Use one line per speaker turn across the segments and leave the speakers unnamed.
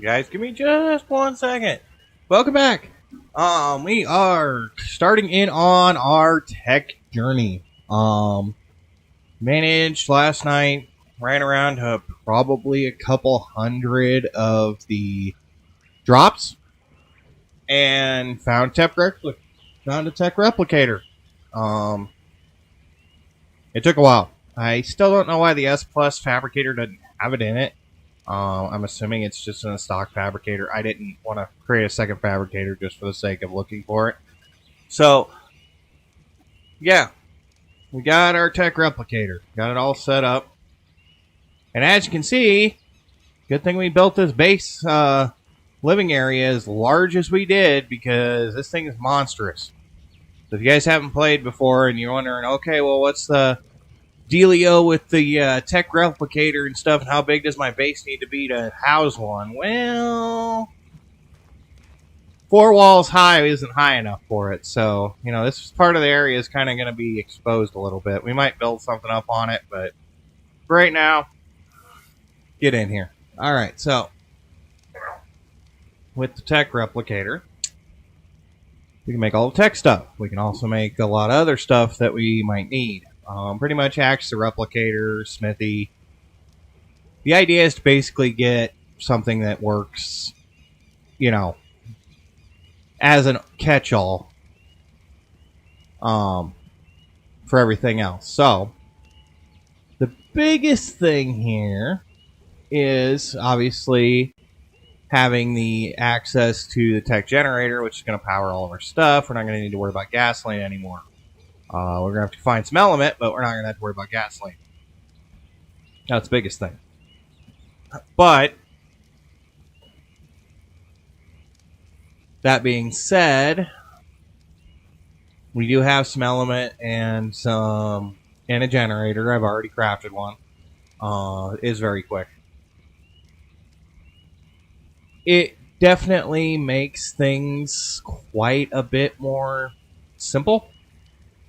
Guys, give me just 1 second. Welcome back. We are starting in on our tech journey. Managed last night, ran around to probably a couple hundred of the drops, and found a Tek Replicator. It took a while. I still don't know why the S Plus fabricator doesn't have it in it. I'm assuming it's just in a stock fabricator. I didn't want to create a second fabricator just for the sake of looking for it. So, yeah, we got our Tek Replicator. Got it all set up. And as you can see, good thing we built this base living area as large as we did, because this thing is monstrous. So if you guys haven't played before and you're wondering, okay, well, what's the dealio with the Tek Replicator and stuff, and how big does my base need to be to house one? Well, 4 walls high isn't high enough for it. So, you know, this part of the area is kind of going to be exposed a little bit. We might build something up on it, but for right now, get in here. All right, so with the Tek Replicator, we can make all the tech stuff. We can also make a lot of other stuff that we might need. Pretty much acts the replicator, smithy. The idea is to basically get something that works, you know, as a catch-all for everything else. So, the biggest thing here is obviously having the access to the tech generator, which is going to power all of our stuff. We're not going to need to worry about gasoline anymore. We're going to have to find some element, but we're not going to have to worry about gasoline. That's the biggest thing. But, that being said, we do have some element and a generator. I've already crafted one. It is very quick. It definitely makes things quite a bit more simple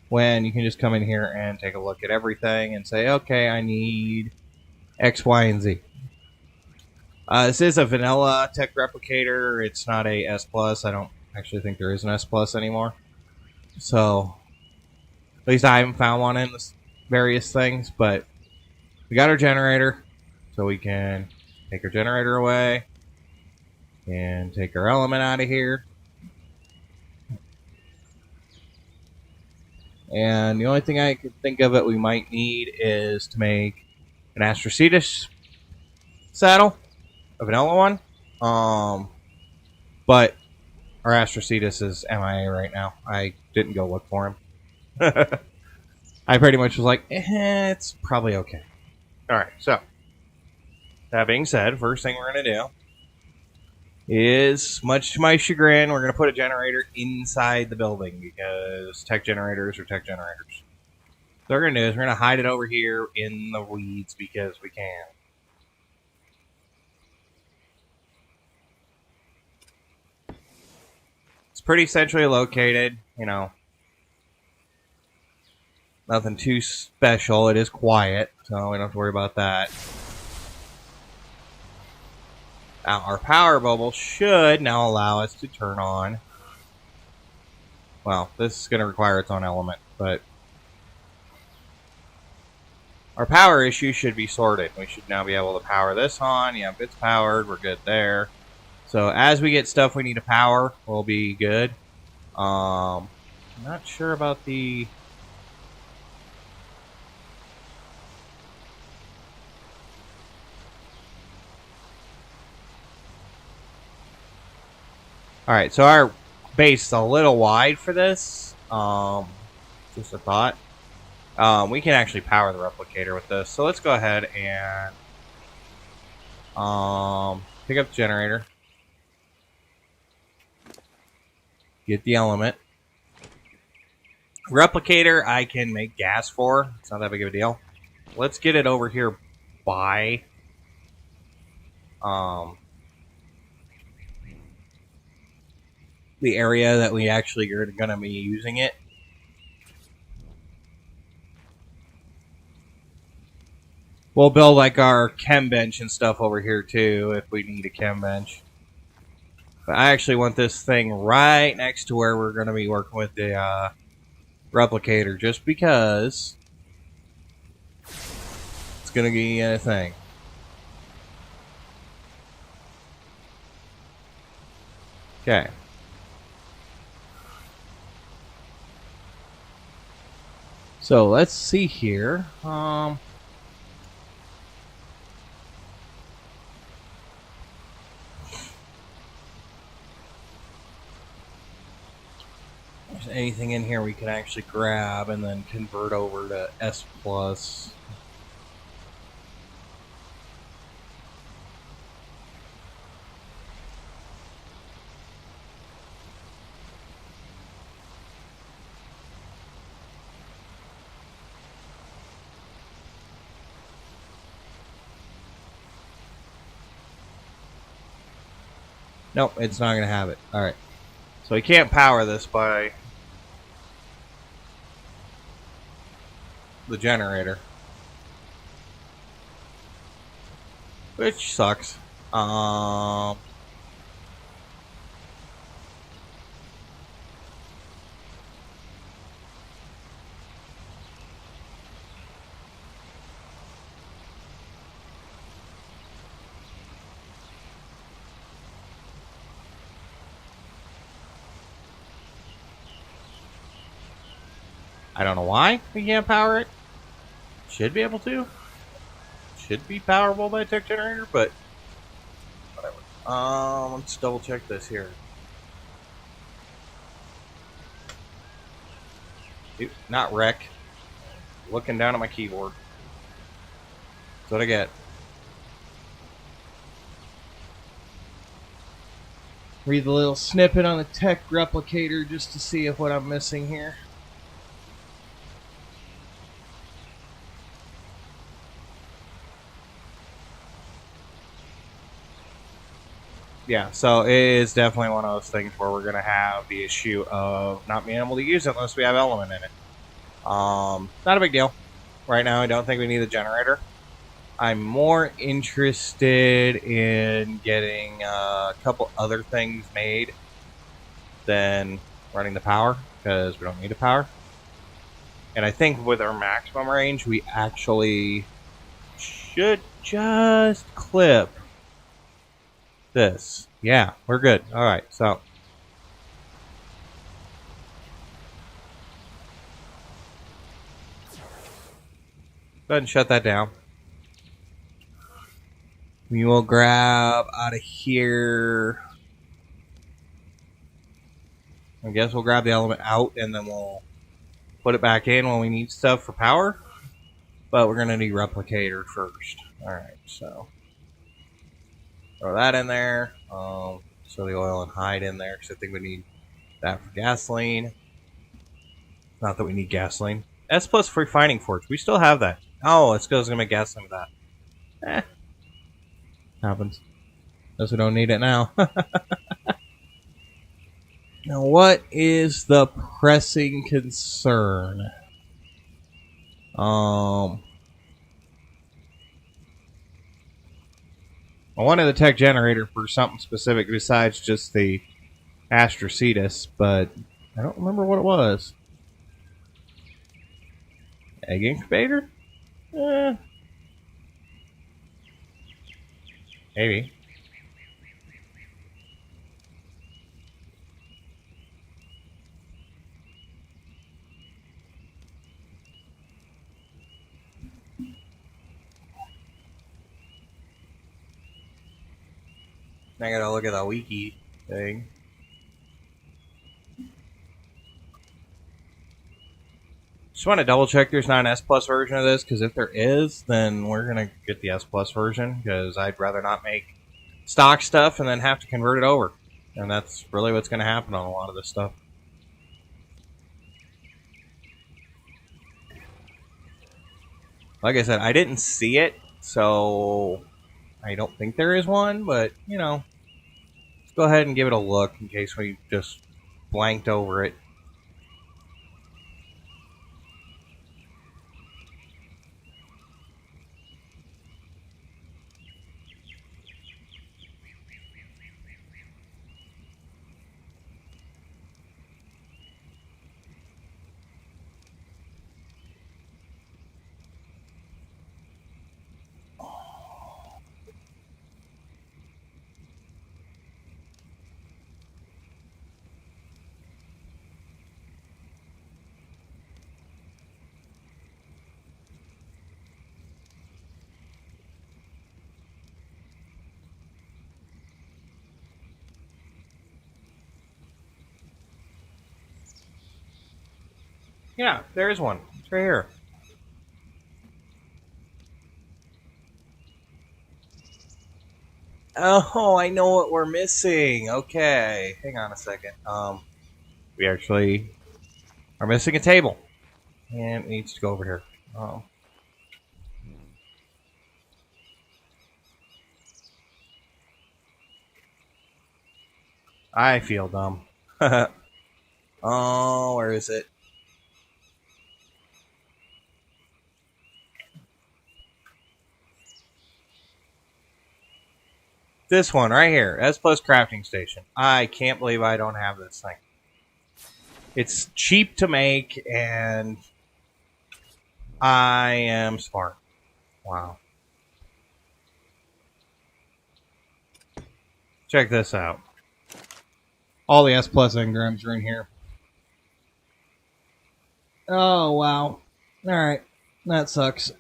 when you can just come in here and take a look at everything and say, okay, I need X, Y, and Z. This is a vanilla Tek Replicator. It's not a S Plus. I don't actually think there is an S Plus anymore. So, at least I haven't found one in this various things, but we got our generator, so we can take our generator away and take our element out of here. And the only thing I can think of that we might need is to make an Astrocetus saddle, a vanilla one. But our Astrocetus is MIA right now. I didn't go look for him. I pretty much was like, it's probably okay. Alright, so that being said, first thing we're going to do is, much to my chagrin, we're going to put a generator inside the building, because tech generators are tech generators. So what we're going to do is we're going to hide it over here in the weeds because we can. It's pretty centrally located, you know. Nothing too special. It is quiet, so we don't have to worry about that. Now, our power bubble should now allow us to turn on. Well, this is going to require its own element, but our power issue should be sorted. We should now be able to power this on. Yep, it's powered. We're good there. So as we get stuff we need to power, we'll be good. I'm not sure about the... Alright, so our base is a little wide for this. Just a thought. We can actually power the replicator with this. So let's go ahead and pick up the generator. Get the element. Replicator I can make gas for. It's not that big of a deal. Let's get it over here by the area that we actually are going to be using it. We'll build like our chem bench and stuff over here too if we need a chem bench. But I actually want this thing right next to where we're going to be working with the replicator, just because it's going to be a thing. Okay. So let's see here. There's anything in here we can actually grab and then convert over to S plus. Nope, it's not going to have it. Alright. So we can't power this by the generator, which sucks. I don't know why we can't power it. Should be able to. Should be powerable by Tek generator, but whatever. Let's double check this here. Dude, not wreck. Looking down at my keyboard. That's what I get. Read the little snippet on the Tek Replicator just to see if what I'm missing here. Yeah, so it is definitely one of those things where we're going to have the issue of not being able to use it unless we have element in it. Not a big deal. Right now, I don't think we need the generator. I'm more interested in getting a couple other things made than running the power, because we don't need the power. And I think with our maximum range, we actually should just clip this. Yeah, we're good. All right, so go ahead and shut that down. We will grab out of here. I guess we'll grab the element out and then we'll put it back in when we need stuff for power. But we're going to need replicator first. Alright, so throw that in there. So the oil and hide in there, because I think we need that for gasoline. Not that we need gasoline. S plus for refining forge. We still have that. Oh, it's going to make gasoline with that. Happens. Guess we don't need it now. Now, what is the pressing concern? I wanted the Tek generator for something specific besides just the Astrocetus, but I don't remember what it was. Egg incubator? Maybe. I gotta look at the wiki thing. Just want to double check there's not an S plus version of this, because if there is, then we're gonna get the S plus version, because I'd rather not make stock stuff and then have to convert it over. And that's really what's gonna happen on a lot of this stuff. Like I said, I didn't see it, so I don't think there is one, but, you know, let's go ahead and give it a look in case we just blanked over it. Yeah, there is one. It's right here. Oh, I know what we're missing. Okay, hang on a second. We actually are missing a table, and it needs to go over here. Oh. I feel dumb. Oh, where is it? This one right here. S Plus Crafting Station. I can't believe I don't have this thing. It's cheap to make, and I am smart. Wow. Check this out. All the S Plus engrams are in here. Oh, wow. Alright. That sucks.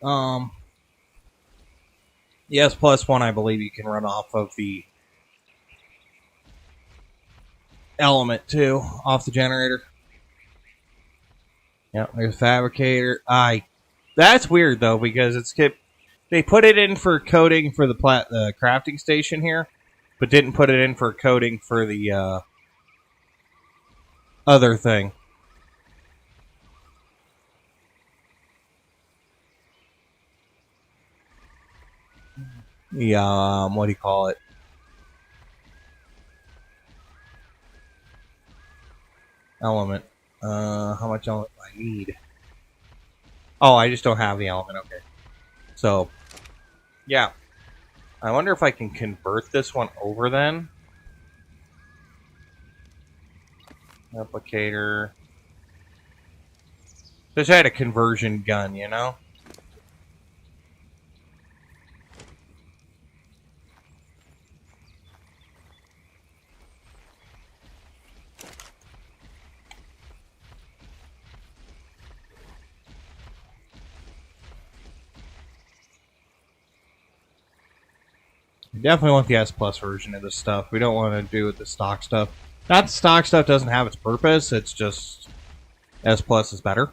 The S Plus one, I believe you can run off of the element, too. Off the generator. Yep, there's Fabricator. That's weird, though, because they put it in for coding for the crafting station here, but didn't put it in for coding for the other thing. The, what do you call it? Element. How much element do I need? Oh, I just don't have the element. Okay. So, yeah. I wonder if I can convert this one over then. Replicator. Just had a conversion gun, you know? We definitely want the S Plus version of this stuff. We don't want to do with the stock stuff. Not the stock stuff doesn't have its purpose. It's just S Plus is better.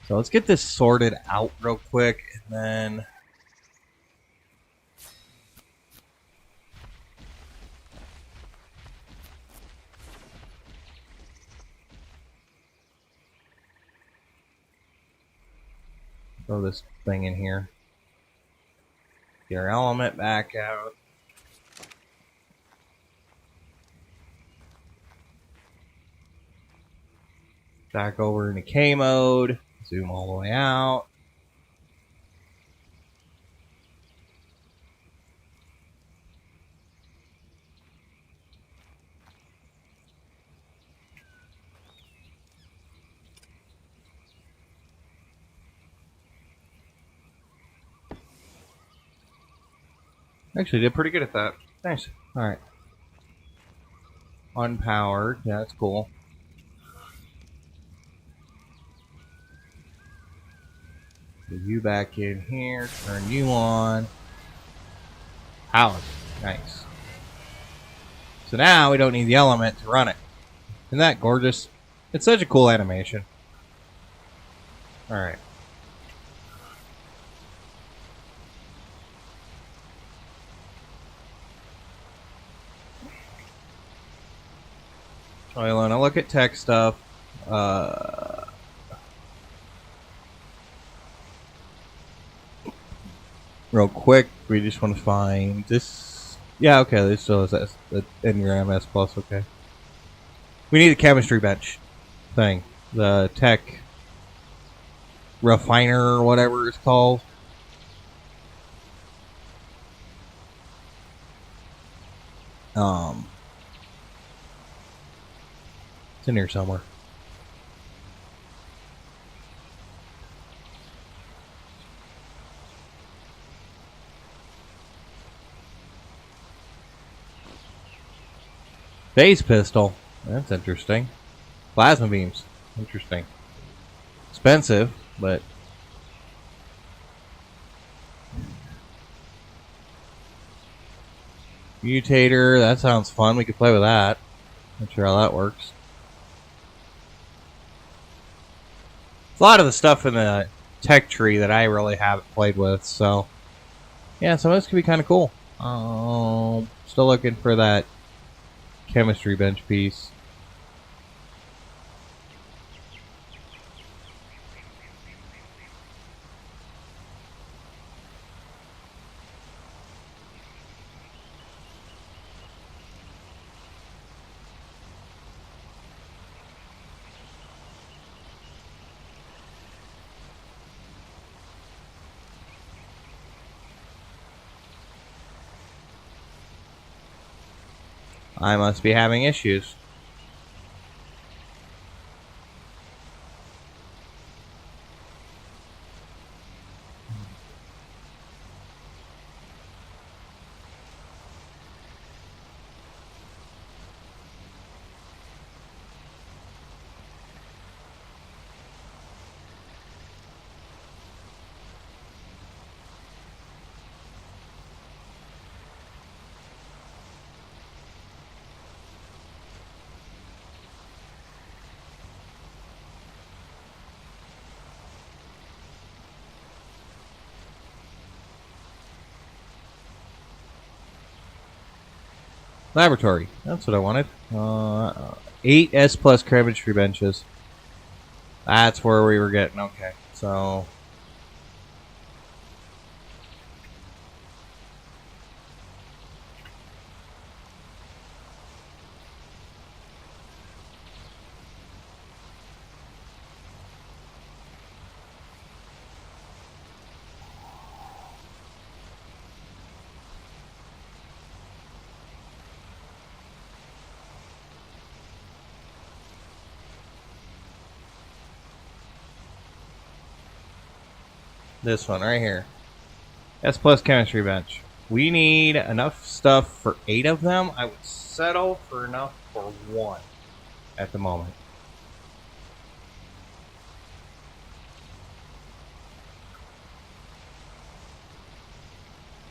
So let's get this sorted out real quick, and then throw this thing in here. Get our element back out. Back over into K mode. Zoom all the way out. Actually did pretty good at that. Nice. Alright. Unpowered. Yeah, that's cool. Put you back in here. Turn you on. Powered. Nice. So now we don't need the element to run it. Isn't that gorgeous? It's such a cool animation. Alright. I want to look at tech stuff. Real quick, we just want to find this. Yeah, okay, this still is the Engram S Plus. Okay, we need a chemistry bench thing. The Tek Refiner or whatever it's called. It's in here somewhere. Phase pistol. That's interesting. Plasma beams. Interesting. Expensive, but mutator. That sounds fun. We could play with that. Not sure how that works. a lot of the stuff in the tech tree that I really haven't played with. So yeah, some of this could be kind of cool. Still looking for that chemistry bench piece. I must be having issues. Laboratory. That's what I wanted. 8 S plus chemistry benches. That's where we were getting. Okay, so this one right here. S plus chemistry bench. We need enough stuff for 8 of them. I would settle for enough for 1 at the moment.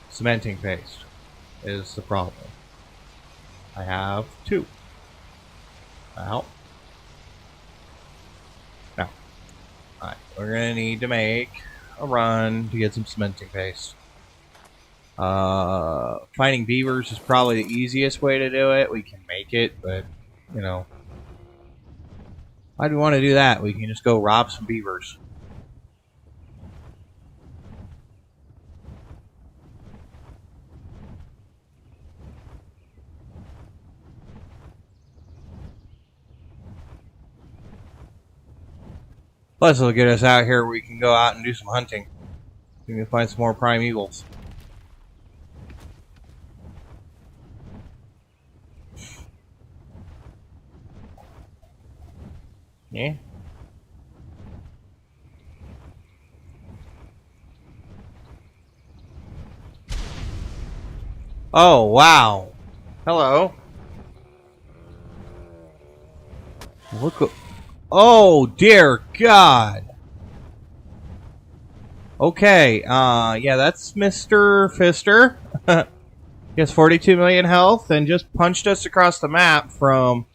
Cementing paste is the problem. I have 2. Ow. No. Alright, we're gonna need to make a run to get some cementing paste. Finding beavers is probably the easiest way to do it. We can make it, but, you know, why do we want to do that? We can just go rob some beavers. Plus, it'll get us out here where we can go out and do some hunting. We can find some more prime eagles. Yeah. Oh, wow. Hello. Look at... Oh, dear God. Okay, yeah, that's Mr. Fister. He has 42 million health and just punched us across the map from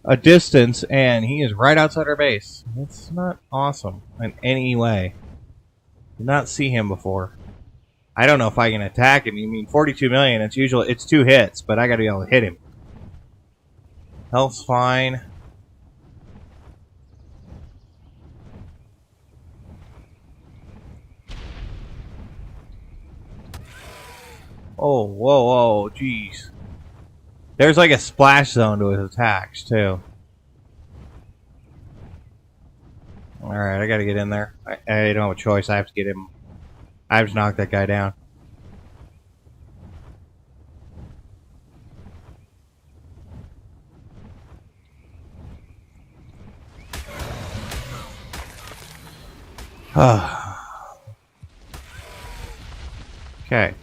a distance, and he is right outside our base. That's not awesome in any way. Did not see him before. I don't know if I can attack him. You mean 42 million, it's 2 hits, but I gotta be able to hit him. Health's fine. Oh, whoa, whoa, jeez. There's like a splash zone to his attacks, too. Alright, I gotta get in there. I don't have a choice. I have to get him. I have to knock that guy down. Okay.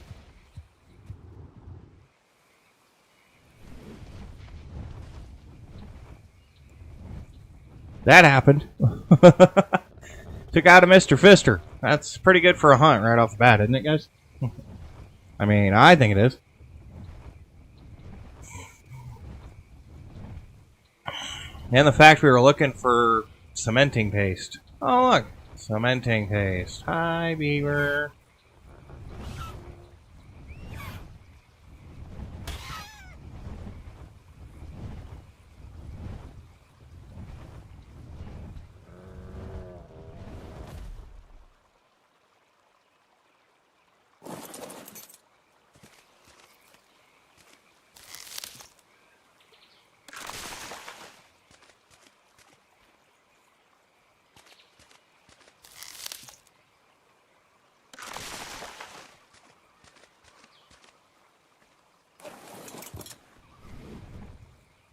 That happened. Took out a Mr. Fister. That's pretty good for a hunt right off the bat, isn't it, guys? I mean, I think it is. And the fact we were looking for cementing paste. Oh, look. Cementing paste. Hi, beaver.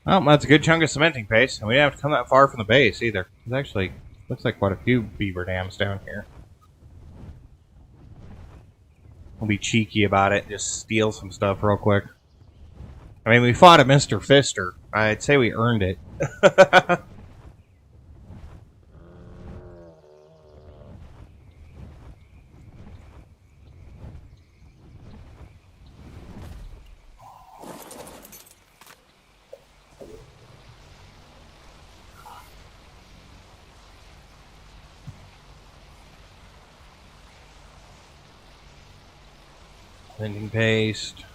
Oh, that's a good chunk of cementing paste, and we didn't have to come that far from the base either. There's actually looks like quite a few beaver dams down here. We'll be cheeky about it, just steal some stuff real quick. I mean, we fought a Mr. Fister. I'd say we earned it. Blending paste.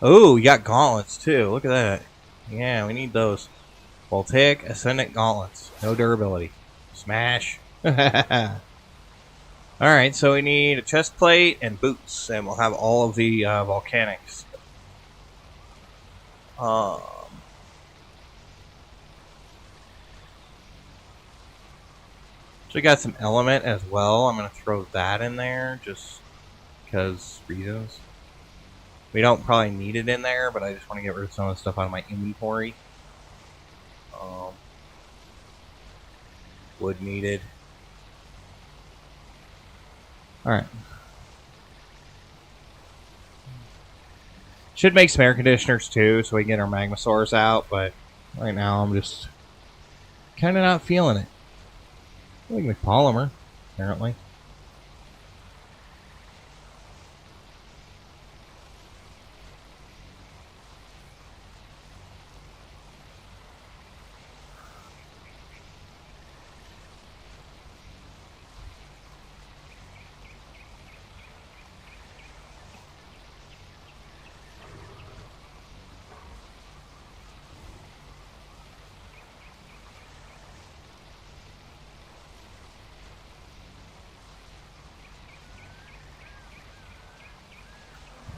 Oh, you got gauntlets too. Look at that. Yeah, we need those. Voltaic Ascendant Gauntlets. No durability. Smash. Alright, so we need a chest plate and boots, and we'll have all of the volcanics. So we got some element as well. I'm going to throw that in there just because reasons. We don't probably need it in there, but I just want to get rid of some of the stuff out of my inventory. Wood needed. Alright. Should make some air conditioners too, so we can get our magmasaurs out, but right now I'm just kind of not feeling it. I like the polymer, apparently.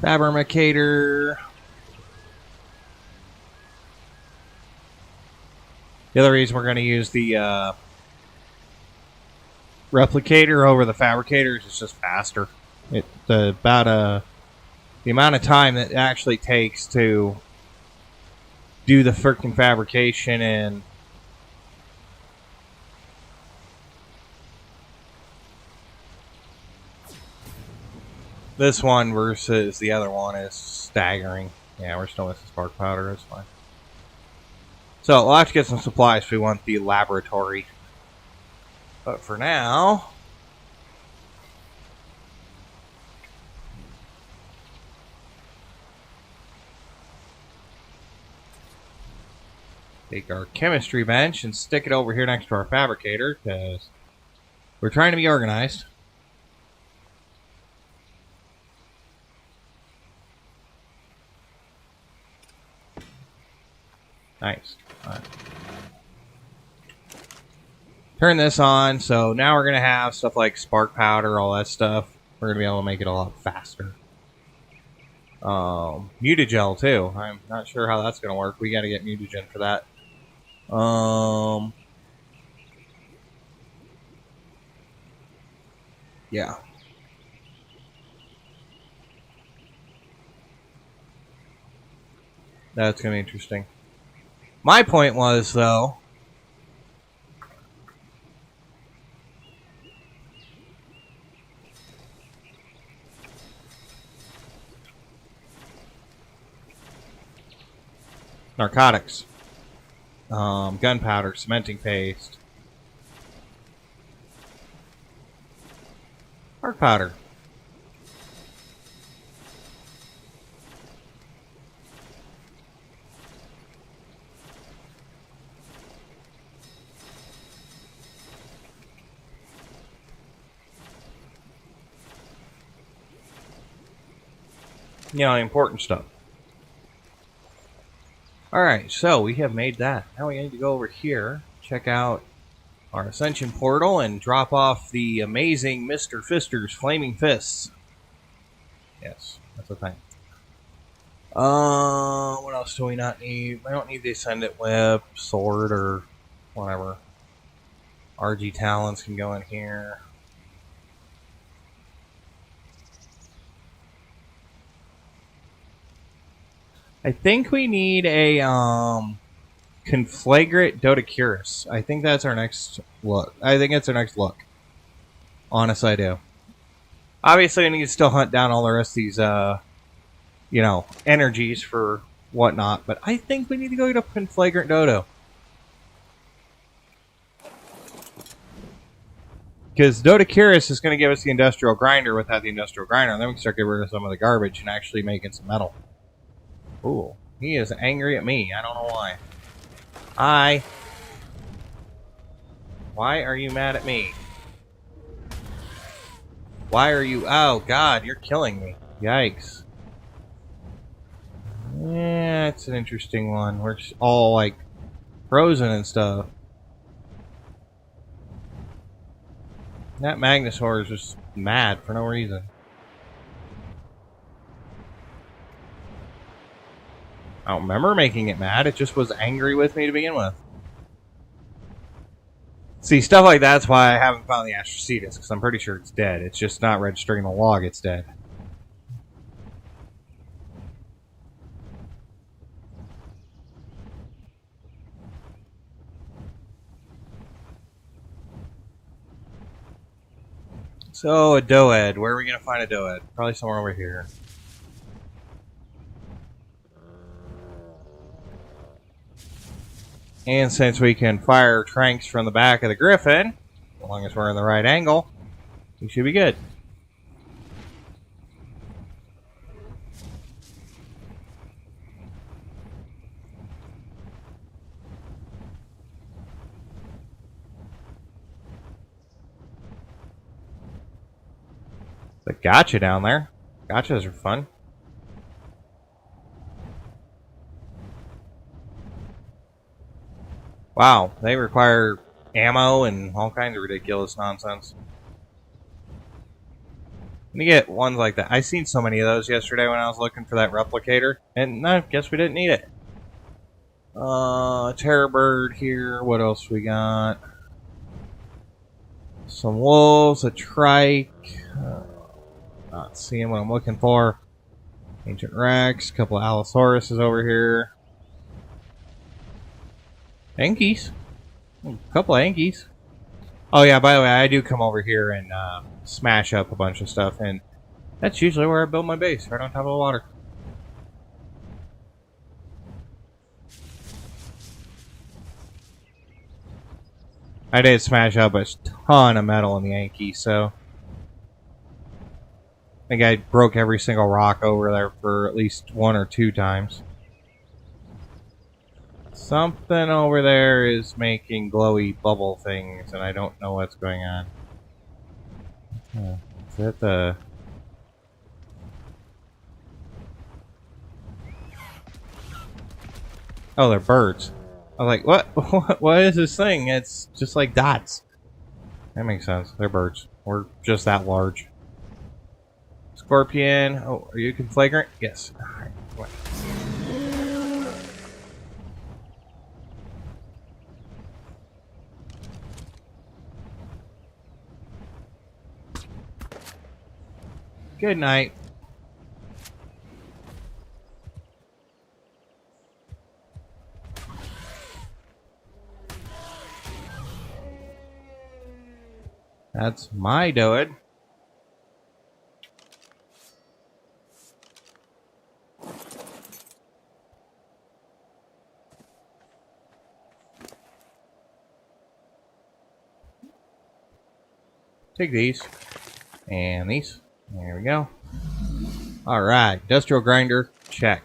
Fabricator. The other reason we're going to use the replicator over the fabricator is it's just faster. The amount of time that it actually takes to do the freaking fabrication and this one versus the other one is staggering. Yeah, we're still missing spark powder. That's fine. So we'll have to get some supplies if we want the laboratory. But for now, take our chemistry bench and stick it over here next to our fabricator because we're trying to be organized. Nice. All right. Turn this on, so now we're going to have stuff like spark powder, all that stuff. We're going to be able to make it a lot faster. Mutagel, too. I'm not sure how that's going to work. We got to get mutagen for that. Yeah. That's going to be interesting. My point was, though, narcotics, gunpowder, cementing paste, arc powder. You know, important stuff. Alright, so we have made that. Now we need to go over here, check out our Ascension Portal, and drop off the amazing Mr. Fister's Flaming Fists. Yes, that's the thing. What else do we not need? I don't need the Ascendant Whip, Sword, or whatever. RG Talons can go in here. I think we need a Conflagrant Dodo. I think that's our next look. I think it's our next look. Honest, I do. Obviously, we need to still hunt down all the rest of these, you know, energies for whatnot. But I think we need to go to Conflagrant Dodo. Because Dodocurus is going to give us the Industrial Grinder without the Industrial Grinder. And then we can start getting rid of some of the garbage and actually making some metal. Ooh, he is angry at me. I don't know why. Hi. Why are you mad at me? Why are you... Oh, God, you're killing me. Yikes. Yeah, it's an interesting one. We're just all, like, frozen and stuff. That Magnosaur is just mad for no reason. I don't remember making it mad. It just was angry with me to begin with. See, stuff like that's why I haven't found the Astrocetus, because I'm pretty sure it's dead. It's just not registering the log it's dead. So, a Doed. Where are we going to find a Doed? Probably somewhere over here. And since we can fire tranks from the back of the Griffin, as long as we're in the right angle, we should be good. The gotcha down there. Gotchas are fun. Wow, they require ammo and all kinds of ridiculous nonsense. You get ones like that. I seen so many of those yesterday when I was looking for that replicator, and I guess we didn't need it. Terror Bird here. What else we got? Some wolves, a trike. Not seeing what I'm looking for. Ancient Rex, a couple of Allosauruses over here. Ankies. A couple of Ankies. Oh yeah, by the way, I do come over here and smash up a bunch of stuff, and that's usually where I build my base, right on top of the water. I did smash up a ton of metal in the Yankee, so I think I broke every single rock over there for at least 1 or 2 times. Something over there is making glowy bubble things, and I don't know what's going on. Is that the... Oh, they're birds. I was like, what? What is this thing? It's just like dots. That makes sense. They're birds. We're just that large. Scorpion. Oh, are you Conflagrant? Yes. Alright, come on. Good night. That's my Doed. Take these. And these. There we go. Alright. Industrial Grinder. Check.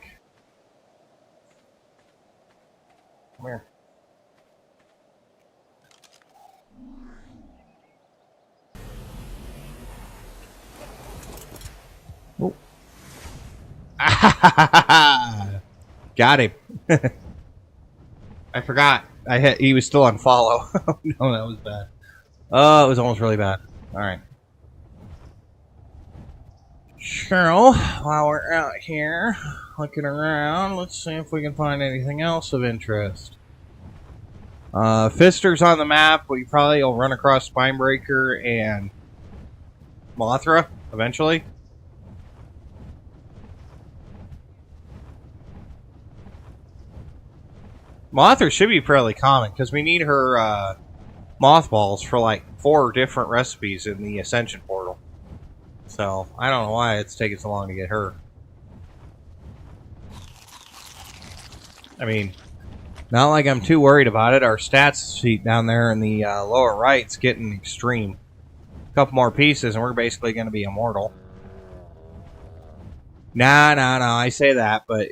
Come here. Oh. Got him. I forgot. He was still on follow. No, that was bad. Oh, it was almost really bad. Alright. So, while we're out here looking around, let's see if we can find anything else of interest. Fister's on the map. We probably will run across Spinebreaker and Mothra eventually. Mothra should be fairly common because we need her mothballs for like 4 different recipes in the Ascension Portal. So I don't know why it's taking so long to get her. I mean, not like I'm too worried about it. Our stats sheet down there in the lower right's getting extreme. A couple more pieces and we're basically going to be immortal. Nah, I say that, but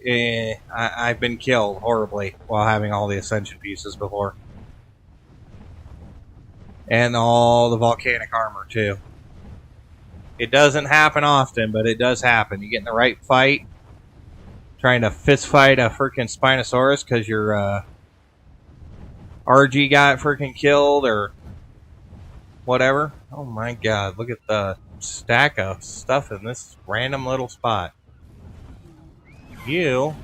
I've been killed horribly while having all the Ascension pieces before. And all the volcanic armor, too. It doesn't happen often, but it does happen. You get in the right fight, trying to fist fight a freaking Spinosaurus because your RG got freaking killed or whatever. Oh my god, look at the stack of stuff in this random little spot. You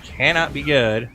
cannot be good.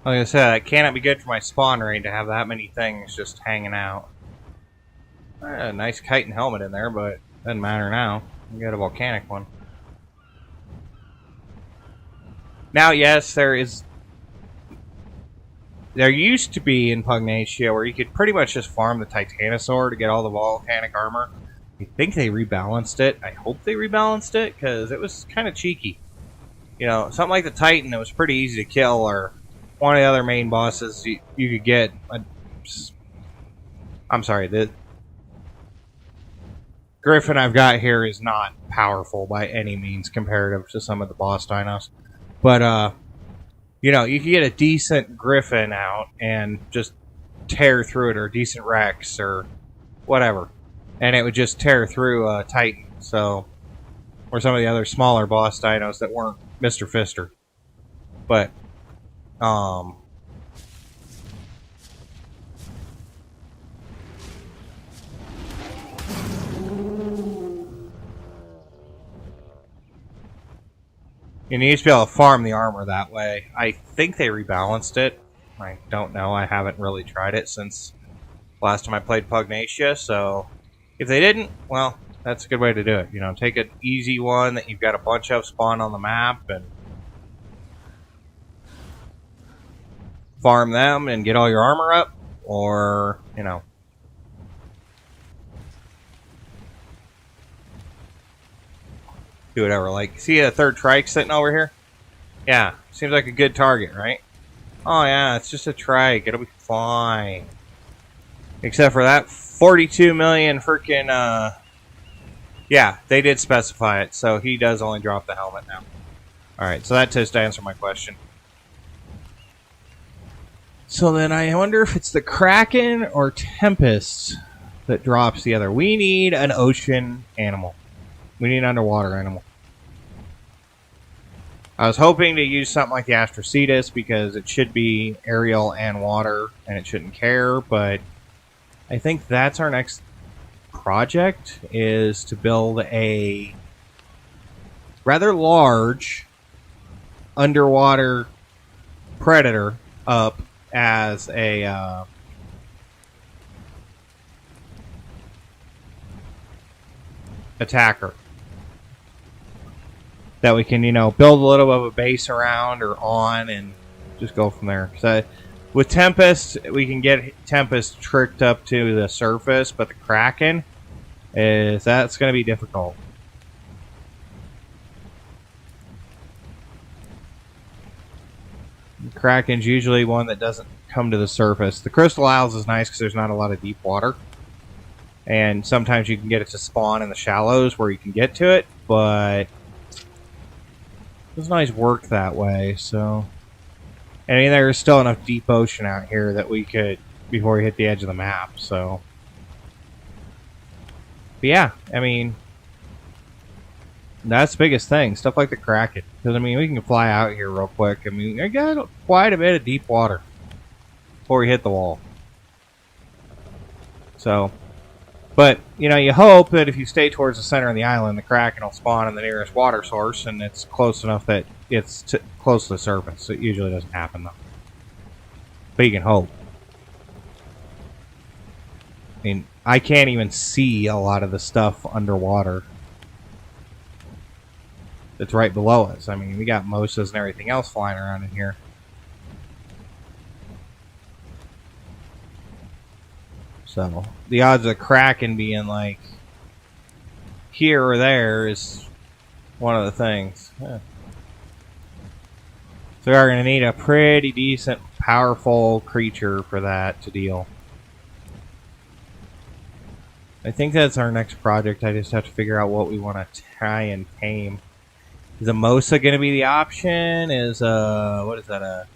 Like I said, it cannot be good for my spawn rate to have that many things just hanging out. A nice chitin helmet in there, but doesn't matter now. We got a volcanic one. Now, yes, there used to be in Pugnacia where you could pretty much just farm the Titanosaur to get all the volcanic armor. I think they rebalanced it. I hope they rebalanced it, because it was kind of cheeky. You know, something like the Titan that was pretty easy to kill, or one of the other main bosses you could get. I'm sorry, the Griffin I've got here is not powerful by any means comparative to some of the boss dinos. But, you know, you could get a decent Griffin out and just tear through it, or a decent Rex, or whatever. And it would just tear through a Titan, so... Or some of the other smaller boss dinos that weren't Mr. Fister. But, you used to be able to farm the armor that way. I think they rebalanced it. I don't know. I haven't really tried it since last time I played Pugnacia, so if they didn't, well, that's a good way to do it. You know, take an easy one that you've got a bunch of spawn on the map and farm them and get all your armor up, or, you know, do whatever. Like, see a third trike sitting over here? Yeah, seems like a good target, right? Oh yeah, it's just a trike. It'll be fine. Except for that 42 million freaking, yeah, they did specify it, so he does only drop the helmet now. Alright, so that just answered my question. So then I wonder if it's the Kraken or Tempest that drops the other. We need an ocean animal. We need an underwater animal. I was hoping to use something like the Astrocetus because it should be aerial and water and it shouldn't care, but I think that's our next project, is to build a rather large underwater predator up as a attacker that we can, build a little bit of a base around or on and just go from there. So with Tempest, we can get Tempest tricked up to the surface, but the Kraken that's going to be difficult. The Kraken's usually one that doesn't come to the surface. The Crystal Isles is nice because there's not a lot of deep water. And sometimes you can get it to spawn in the shallows where you can get to it, but it doesn't always work that way, so... I mean, there's still enough deep ocean out here that we could, before we hit the edge of the map, so... But yeah, I mean... That's the biggest thing, stuff like the Kraken. Because, I mean, we can fly out here real quick. I mean, I got quite a bit of deep water before we hit the wall. So... But, you hope that if you stay towards the center of the island, the Kraken will spawn in the nearest water source, and it's close enough that it's close to the surface. It usually doesn't happen, though. But you can hope. I mean, I can't even see a lot of the stuff underwater that's right below us. I mean, we got mosas and everything else flying around in here. So, the odds of the Kraken being, like, here or there is one of the things. Yeah. So we are going to need a pretty decent, powerful creature for that to deal. I think that's our next project. I just have to figure out what we want to try and tame. Is a Mosa going to be the option? Is, what is that, a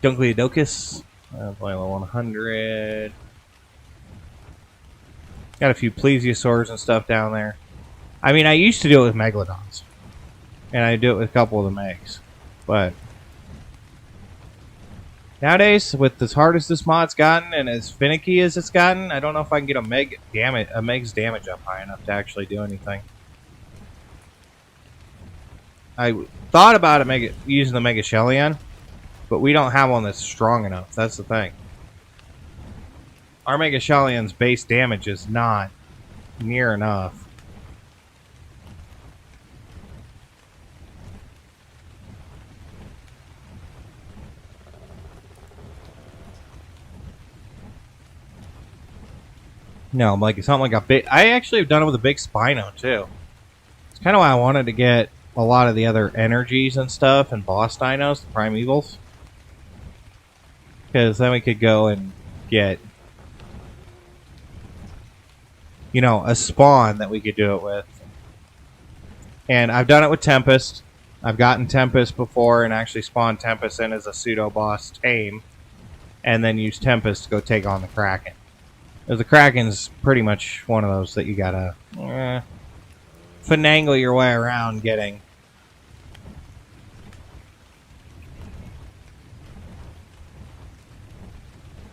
Dunkleodochus? Level 100... Got a few plesiosaurs and stuff down there. I mean, I used to do it with megalodons. And I do it with a couple of the megs. But nowadays, with as hard as this mod's gotten and as finicky as it's gotten, I don't know if I can get a meg's damage up high enough to actually do anything. I thought about it using the Mega Shellion, but we don't have one that's strong enough. That's the thing. Our Mega Shellion's base damage is not near enough. No, like something like a big... I actually have done it with a big Spino, too. It's kind of why I wanted to get a lot of the other energies and stuff and boss dinos, the primevals. Because then we could go and get... a spawn that we could do it with. And I've done it with Tempest. I've gotten Tempest before and actually spawned Tempest in as a pseudo-boss tame. And then used Tempest to go take on the Kraken. Because the Kraken's pretty much one of those that you gotta finagle your way around getting.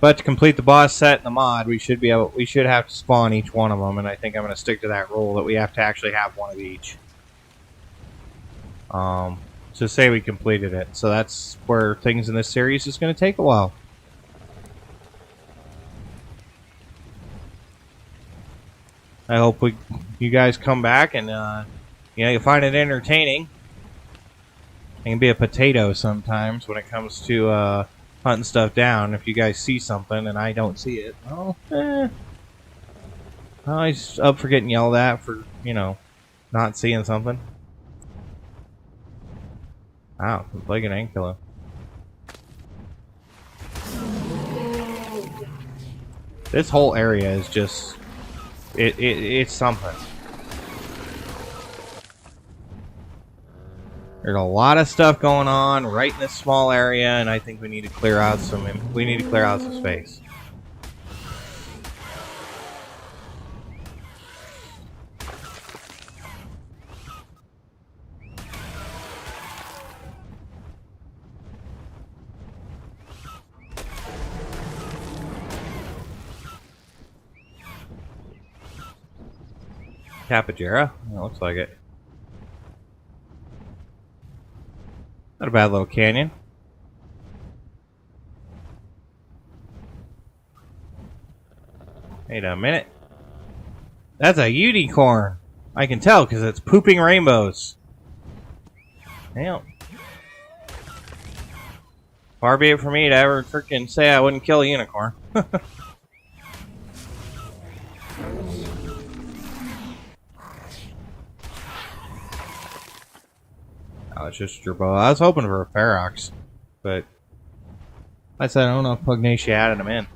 But to complete the boss set in the mod, we should have to spawn each one of them, and I think I'm going to stick to that rule that we have to actually have one of each. To say we completed it. So that's where things in this series is going to take a while. I hope you guys come back and you find it entertaining. It can be a potato sometimes when it comes to hunting stuff down. If you guys see something and I don't see it, well, I'm always up for getting yelled at for, not seeing something. Wow, it's like an Ankilo. This whole area is just, it's something. There's a lot of stuff going on right in this small area, and I think we need to clear out some space. Capogera? It looks like it. Not a bad little canyon. Wait a minute. That's a unicorn. I can tell because it's pooping rainbows. Damn. Far be it for me to ever freaking say I wouldn't kill a unicorn. Oh, it's just your bow. I was hoping for a Ferox, but like I said, I don't know if Pugnacia added them in.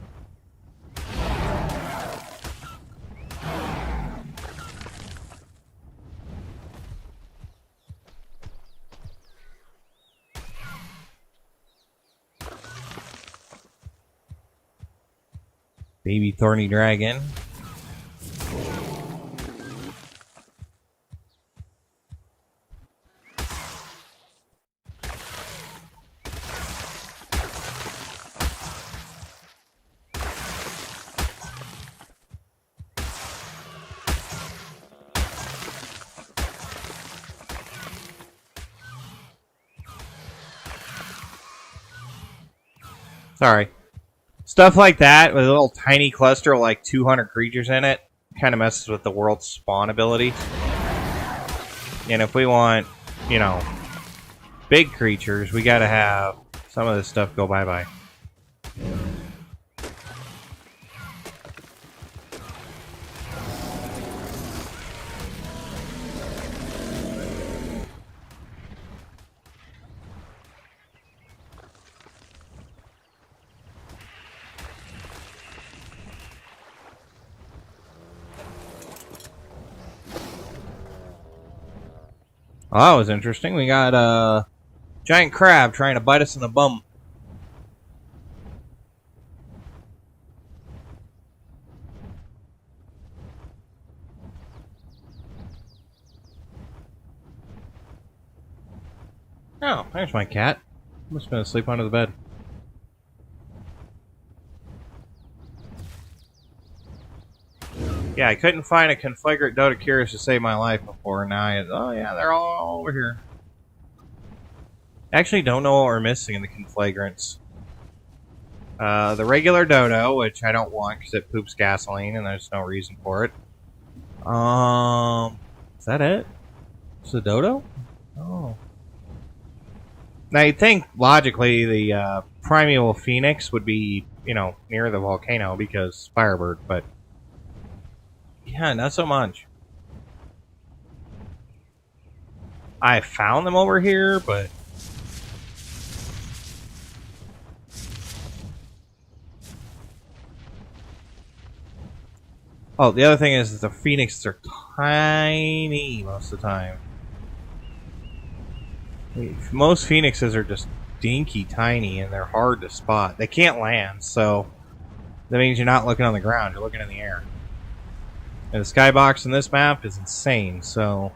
Baby thorny dragon. Sorry. Stuff like that, with a little tiny cluster of like 200 creatures in it, kind of messes with the world's spawn ability. And if we want, you know, big creatures, we gotta have some of this stuff go bye-bye. Oh, that was interesting. We got a giant crab trying to bite us in the bum. Oh, there's my cat. I'm just gonna sleep under the bed. Yeah, I couldn't find a Conflagrant Dodo to save my life before. Now, oh yeah, they're all over here. I actually don't know what we're missing in the Conflagrants. The regular Dodo, which I don't want because it poops gasoline and there's no reason for it. Is that it? It's a Dodo? Oh. Now you'd think logically the Primeval Phoenix would be, you know, near the volcano because Firebird, but yeah, not so much. I found them over here, but oh, the other thing is the Phoenixes are tiny most of the time. Most Phoenixes are just dinky tiny and they're hard to spot. They can't land, so that means you're not looking on the ground, you're looking in the air. And the skybox in this map is insane, so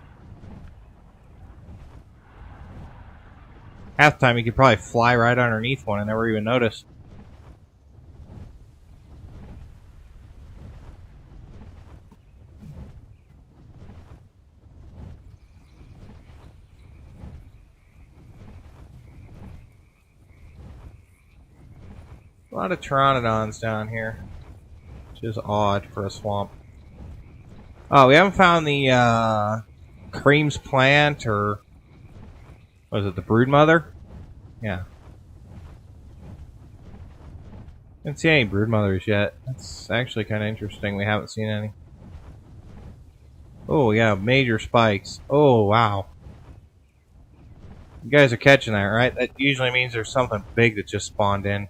half the time you could probably fly right underneath one and never even notice. A lot of pteranodons down here, which is odd for a swamp. Oh, we haven't found the Cream's plant, or was it the Broodmother? Yeah. Didn't see any Broodmothers yet. That's actually kind of interesting. We haven't seen any. Oh, yeah, major spikes. Oh, wow. You guys are catching that, right? That usually means there's something big that just spawned in.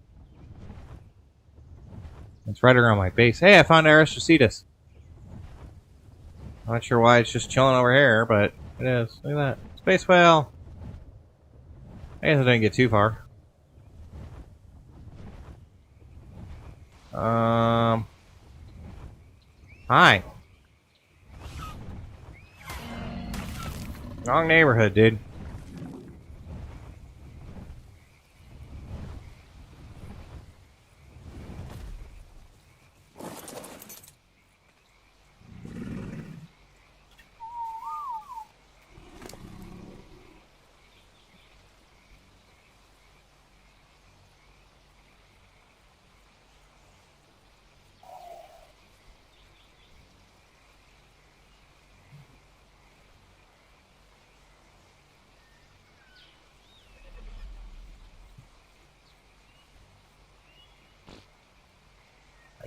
It's right around my base. Hey, I found Aristocetus. Not sure why it's just chilling over here, but it is. Look at that. Space whale! I guess I didn't get too far. Hi. Wrong neighborhood, dude.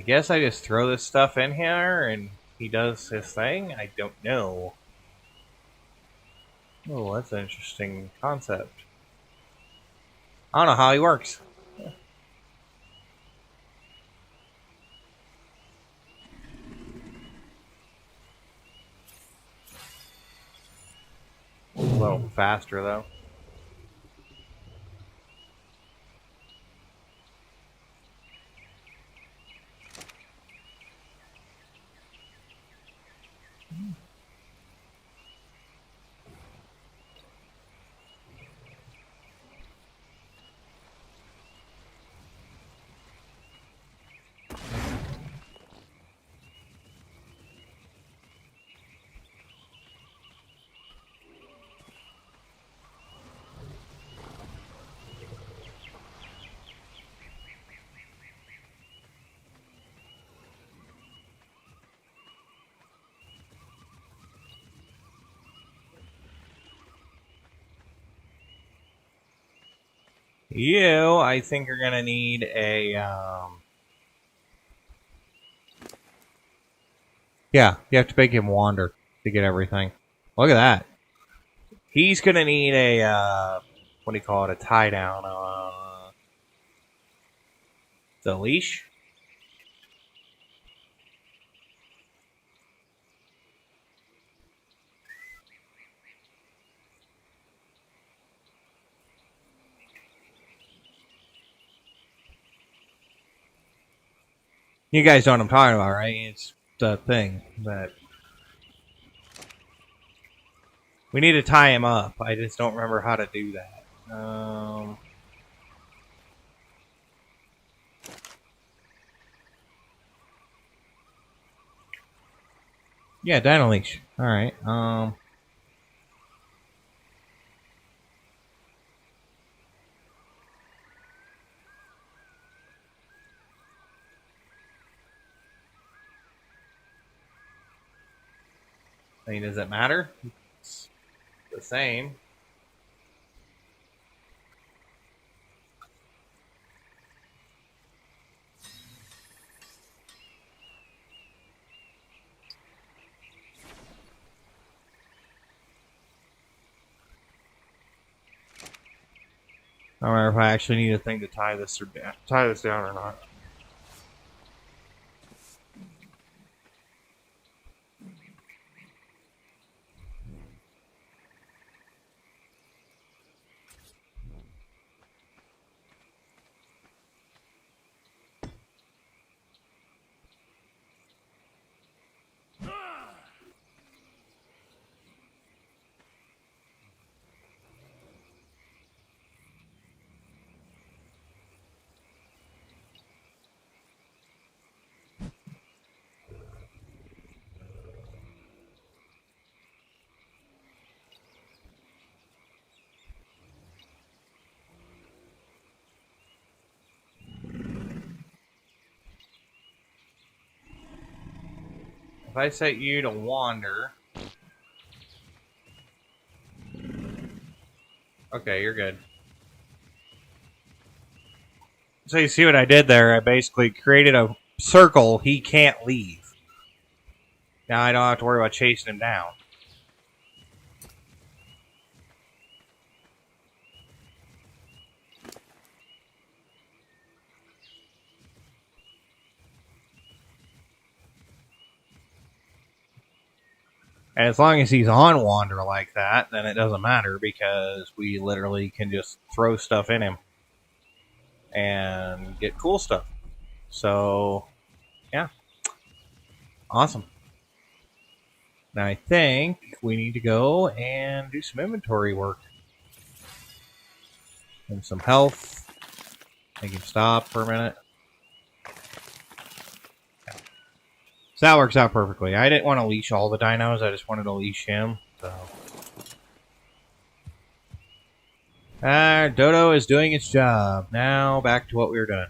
I guess I just throw this stuff in here and he does his thing? I don't know. Oh, that's an interesting concept. I don't know how he works. A little faster, though. You, I think, are going to need a... Yeah, you have to make him wander to get everything. Look at that. He's going to need a... what do you call it? A tie down. The leash? You guys know what I'm talking about, right? It's the thing that... We need to tie him up. I just don't remember how to do that. Yeah, Dynaleach. Alright, I mean, does it matter? It's the same. I don't remember if I actually need a thing to tie this down or not. If I set you to wander... Okay, you're good. So you see what I did there? I basically created a circle he can't leave. Now I don't have to worry about chasing him down. And as long as he's on wander like that, then it doesn't matter because we literally can just throw stuff in him and get cool stuff. So, yeah. Awesome. Now I think we need to go and do some inventory work. And some health. Make him stop for a minute. So that works out perfectly. I didn't want to leash all the dinos. I just wanted to leash him. So. Dodo is doing its job. Now back to what we were doing.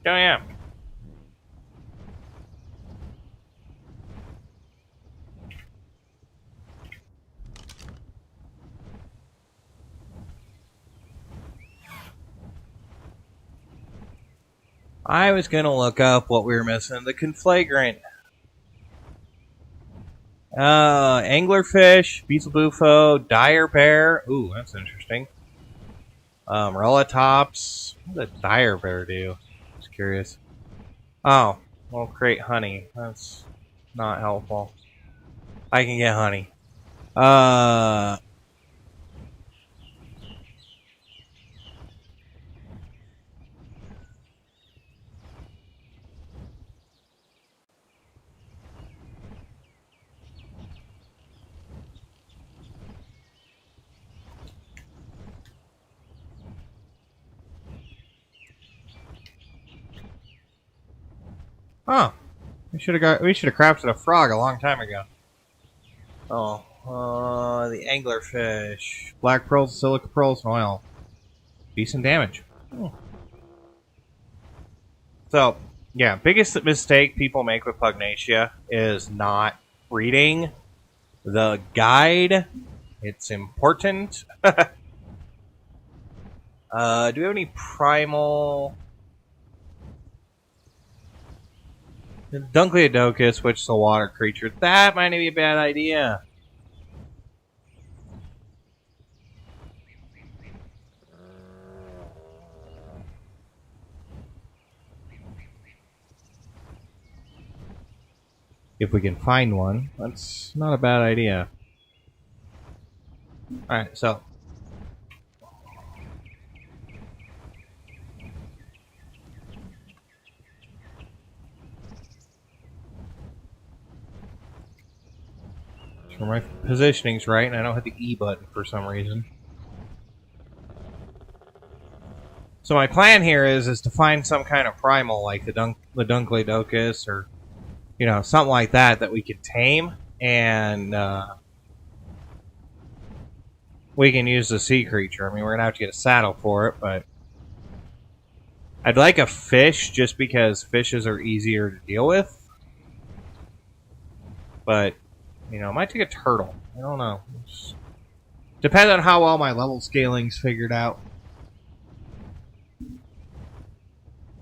Oh yeah. I was gonna look up what we were missing. The Conflagrant. Anglerfish, beetle bufo, dire bear. Ooh, that's interesting. Rollotops. What does a dire bear do? Just curious. Oh, we'll create honey. That's not helpful. I can get honey. Oh, we should have crafted a frog a long time ago. Oh, the anglerfish, black pearls, silica pearls, and oil. Decent damage. Oh. So, yeah, biggest mistake people make with Pugnacia is not reading the guide. It's important. Do we have any primal? Dynaleach, which is a water creature. That might be a bad idea. If we can find one, that's not a bad idea. Alright, so. So my positioning's right, and I don't hit the E button for some reason. So my plan here is to find some kind of primal, like the Dynaleach or, you know, something like that we can tame, and we can use the sea creature. I mean, we're gonna have to get a saddle for it, but I'd like a fish just because fishes are easier to deal with. But, you know, I might take a turtle. I don't know. Depends on how well my level scaling's figured out.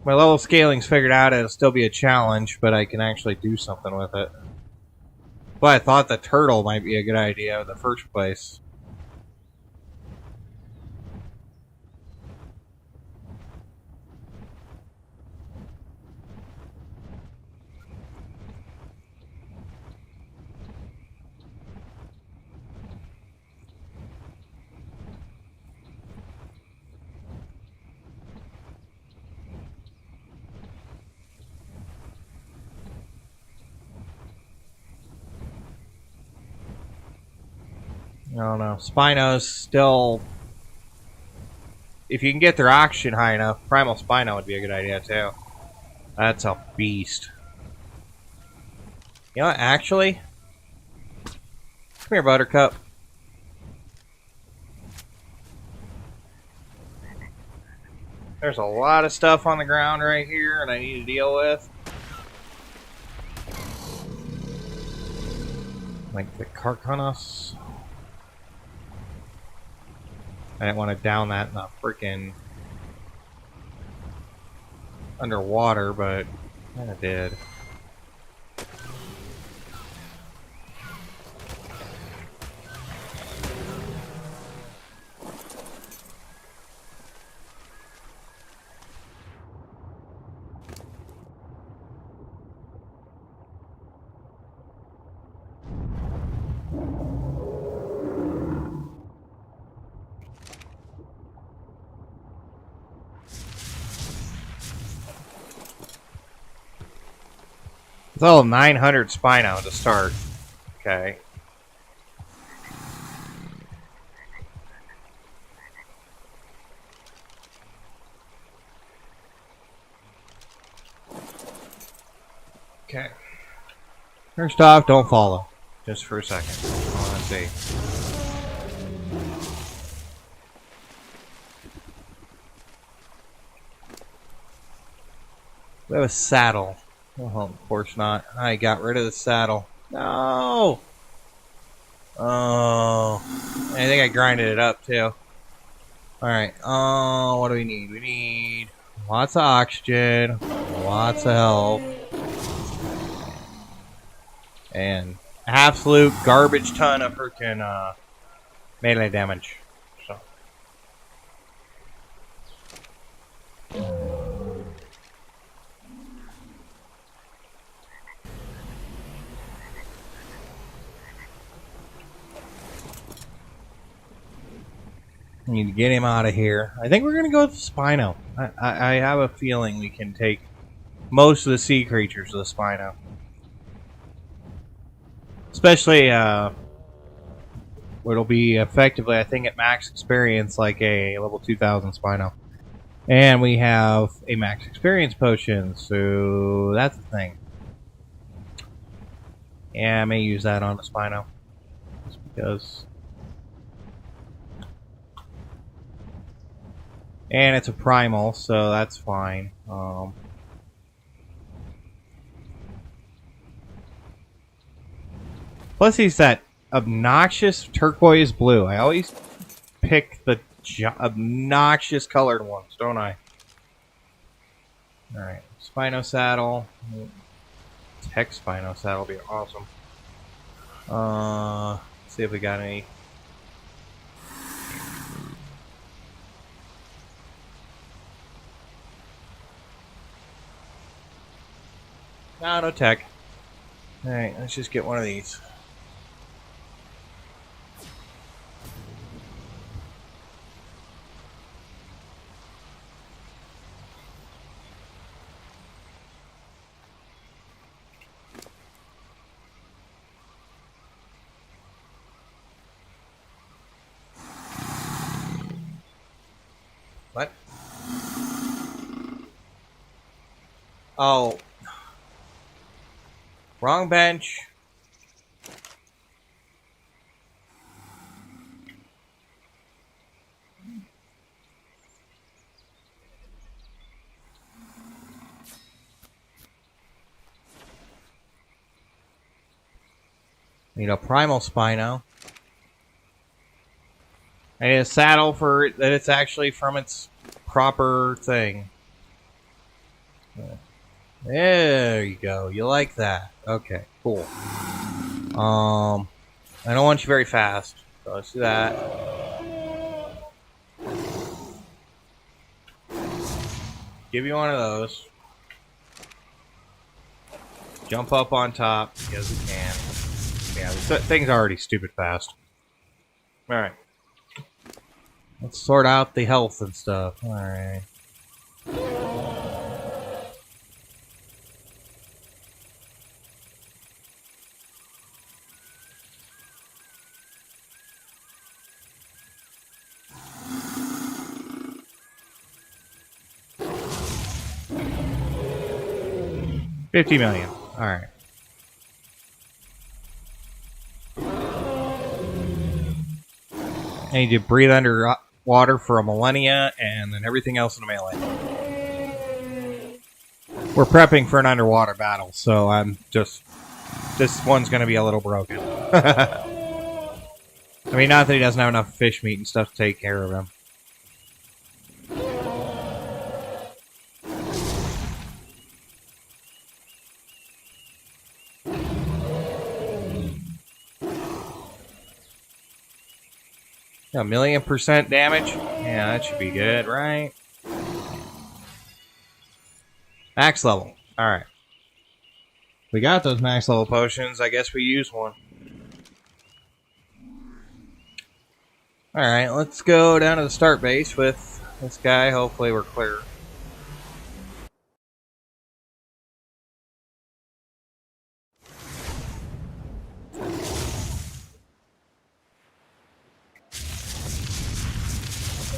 My level scaling's figured out, it'll still be a challenge, but I can actually do something with it. But I thought the turtle might be a good idea in the first place. I don't know. Spinos still... If you can get their oxygen high enough, Primal Spino would be a good idea, too. That's a beast. You know what, actually? Come here, Buttercup. There's a lot of stuff on the ground right here, and I need to deal with. Like the Carcanos. I didn't want to down that in the freaking underwater, but I kind of did. It's all 900 Spino to start. Okay. Okay. First off, don't follow. Just for a second. Let's see. We have a saddle. Oh, of course not. I got rid of the saddle. No! Oh. I think I grinded it up, too. Alright. Oh, what do we need? We need lots of oxygen. lots of health. And absolute garbage ton of freaking melee damage. So. We need to get him out of here. I think we're going to go with Spino. I have a feeling we can take most of the sea creatures with Spino. Especially, it'll be effectively, I think, at max experience, like a level 2000 Spino. And we have a max experience potion, so that's the thing. Yeah, I may use that on the Spino. Just because... And it's a primal, so that's fine. Plus he's that obnoxious turquoise blue. I always pick the obnoxious colored ones, don't I? Alright, Spino Saddle. Tek Spino Saddle will be awesome. Let's see if we got any... No tech. Alright, let's just get one of these. What? Oh. Wrong bench. Need a primal Spino. I need a saddle for that it's actually from its proper thing. There you go. You like that. Okay, cool. I don't want you very fast. So let's do that. Give you one of those. Jump up on top because we can. Yeah, this thing's already stupid fast. Alright. Let's sort out the health and stuff. Alright. $50 million. Alright. I need to breathe underwater for a millennia and then everything else in a melee. We're prepping for an underwater battle, so I'm just... This one's going to be a little broken. I mean, not that he doesn't have enough fish meat and stuff to take care of him. A 1,000,000% damage? Yeah, that should be good, right? Max level. Alright. We got those max level potions. I guess we use one. Alright, let's go down to the start base with this guy. Hopefully we're clear.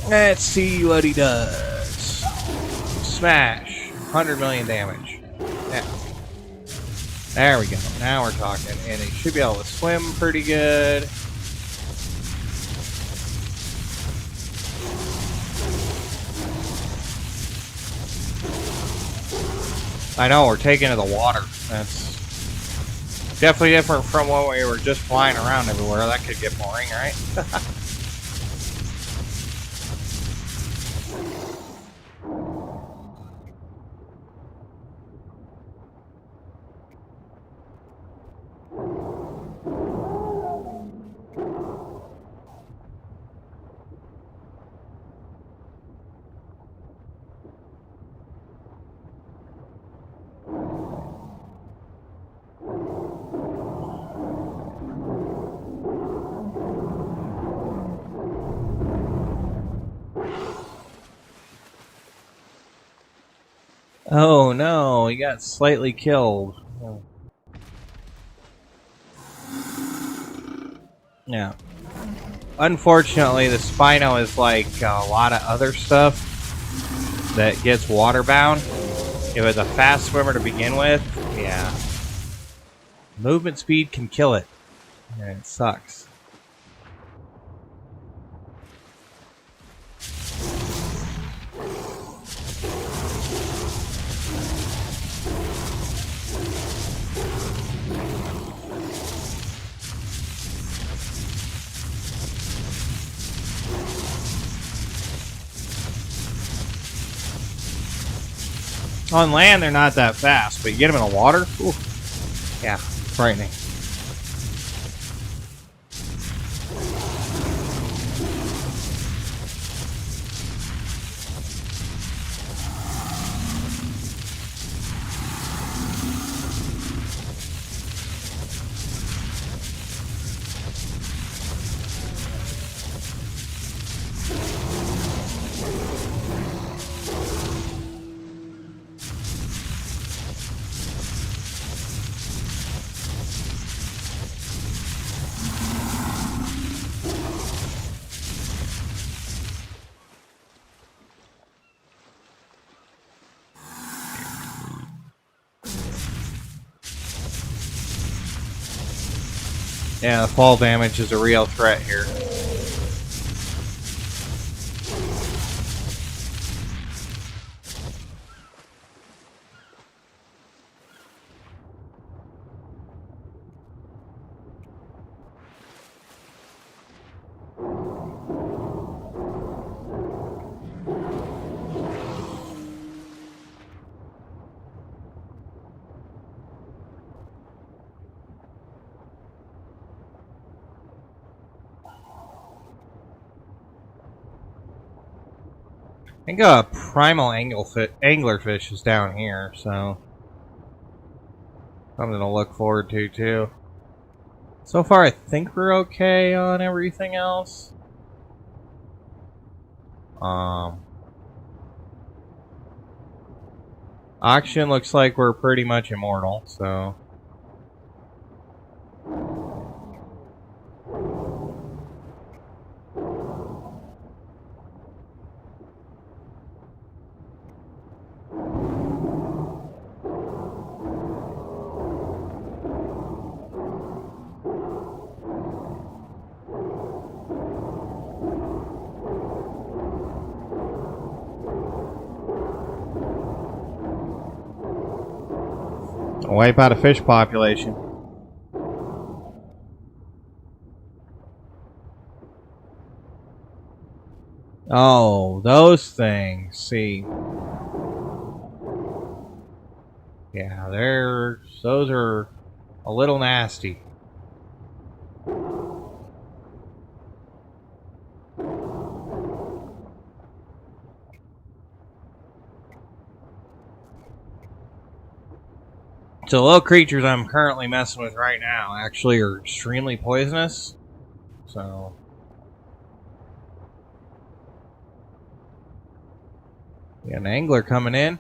Let's see what he does. Smash. 100 million damage. Yeah. There we go. Now we're talking. And he should be able to swim pretty good. I know, we're taking to the water. That's definitely different from when we were just flying around everywhere. That could get boring, right? Oh no, he got slightly killed. Oh. Yeah. Unfortunately, the Spino is like a lot of other stuff that gets waterbound. If it's a fast swimmer to begin with, yeah. Movement speed can kill it. And it sucks. On land, they're not that fast, but you get them in the water, ooh, yeah, frightening. Yeah, the fall damage is a real threat here. I think a primal anglerfish is down here, so something to look forward to too. So far, I think we're okay on everything else. Auction looks like we're pretty much immortal, so. Wipe out a fish population. Oh, those things. See. Yeah, those are a little nasty. So the little creatures I'm currently messing with right now actually are extremely poisonous. So yeah, an angler coming in.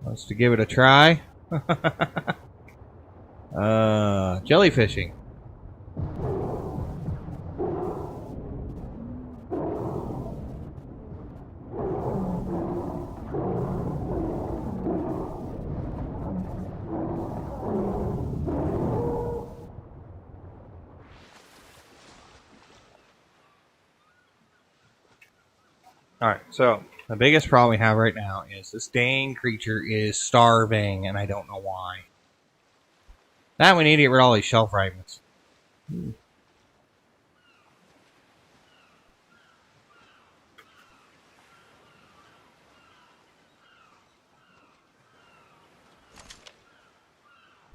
Wants to give it a try. Jellyfishing. Alright, so the biggest problem we have right now is this dang creature is starving, and I don't know why. That we need to get rid of all these shell fragments.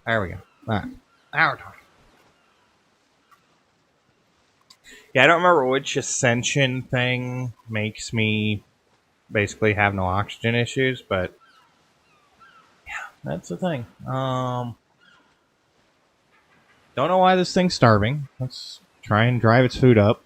There we go. Alright. Now we're talking. Yeah, I don't remember which Ascension thing makes me basically have no oxygen issues, but yeah, that's the thing. Don't know why this thing's starving. Let's try and drive its food up.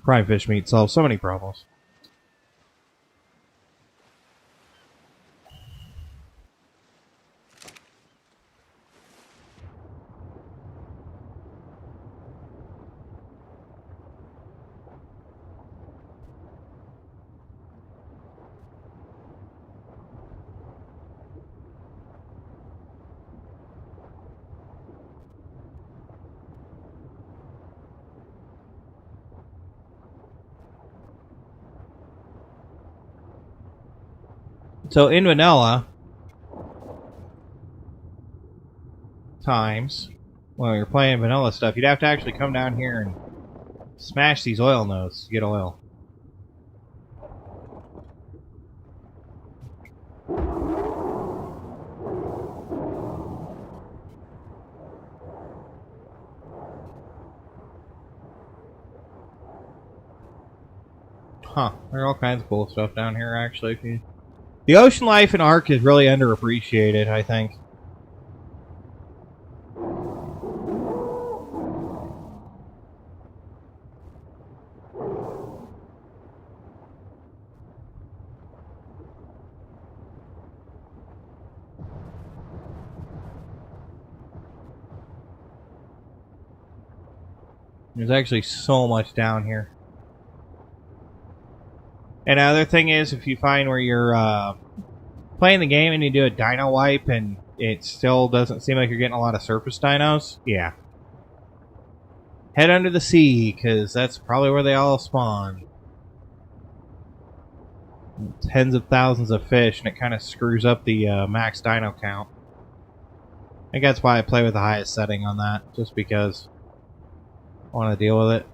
Prime fish meat solves so many problems. So in vanilla times, when you're playing vanilla stuff, you'd have to actually come down here and smash these oil nodes to get oil. Huh, there's all kinds of cool stuff down here, actually. The ocean life in Ark is really underappreciated, I think. There's actually so much down here. And the other thing is, if you find where you're playing the game and you do a dino wipe and it still doesn't seem like you're getting a lot of surface dinos, yeah. Head under the sea, because that's probably where they all spawn. Tens of thousands of fish, and it kind of screws up the max dino count. I think that's why I play with the highest setting on that, just because I want to deal with it.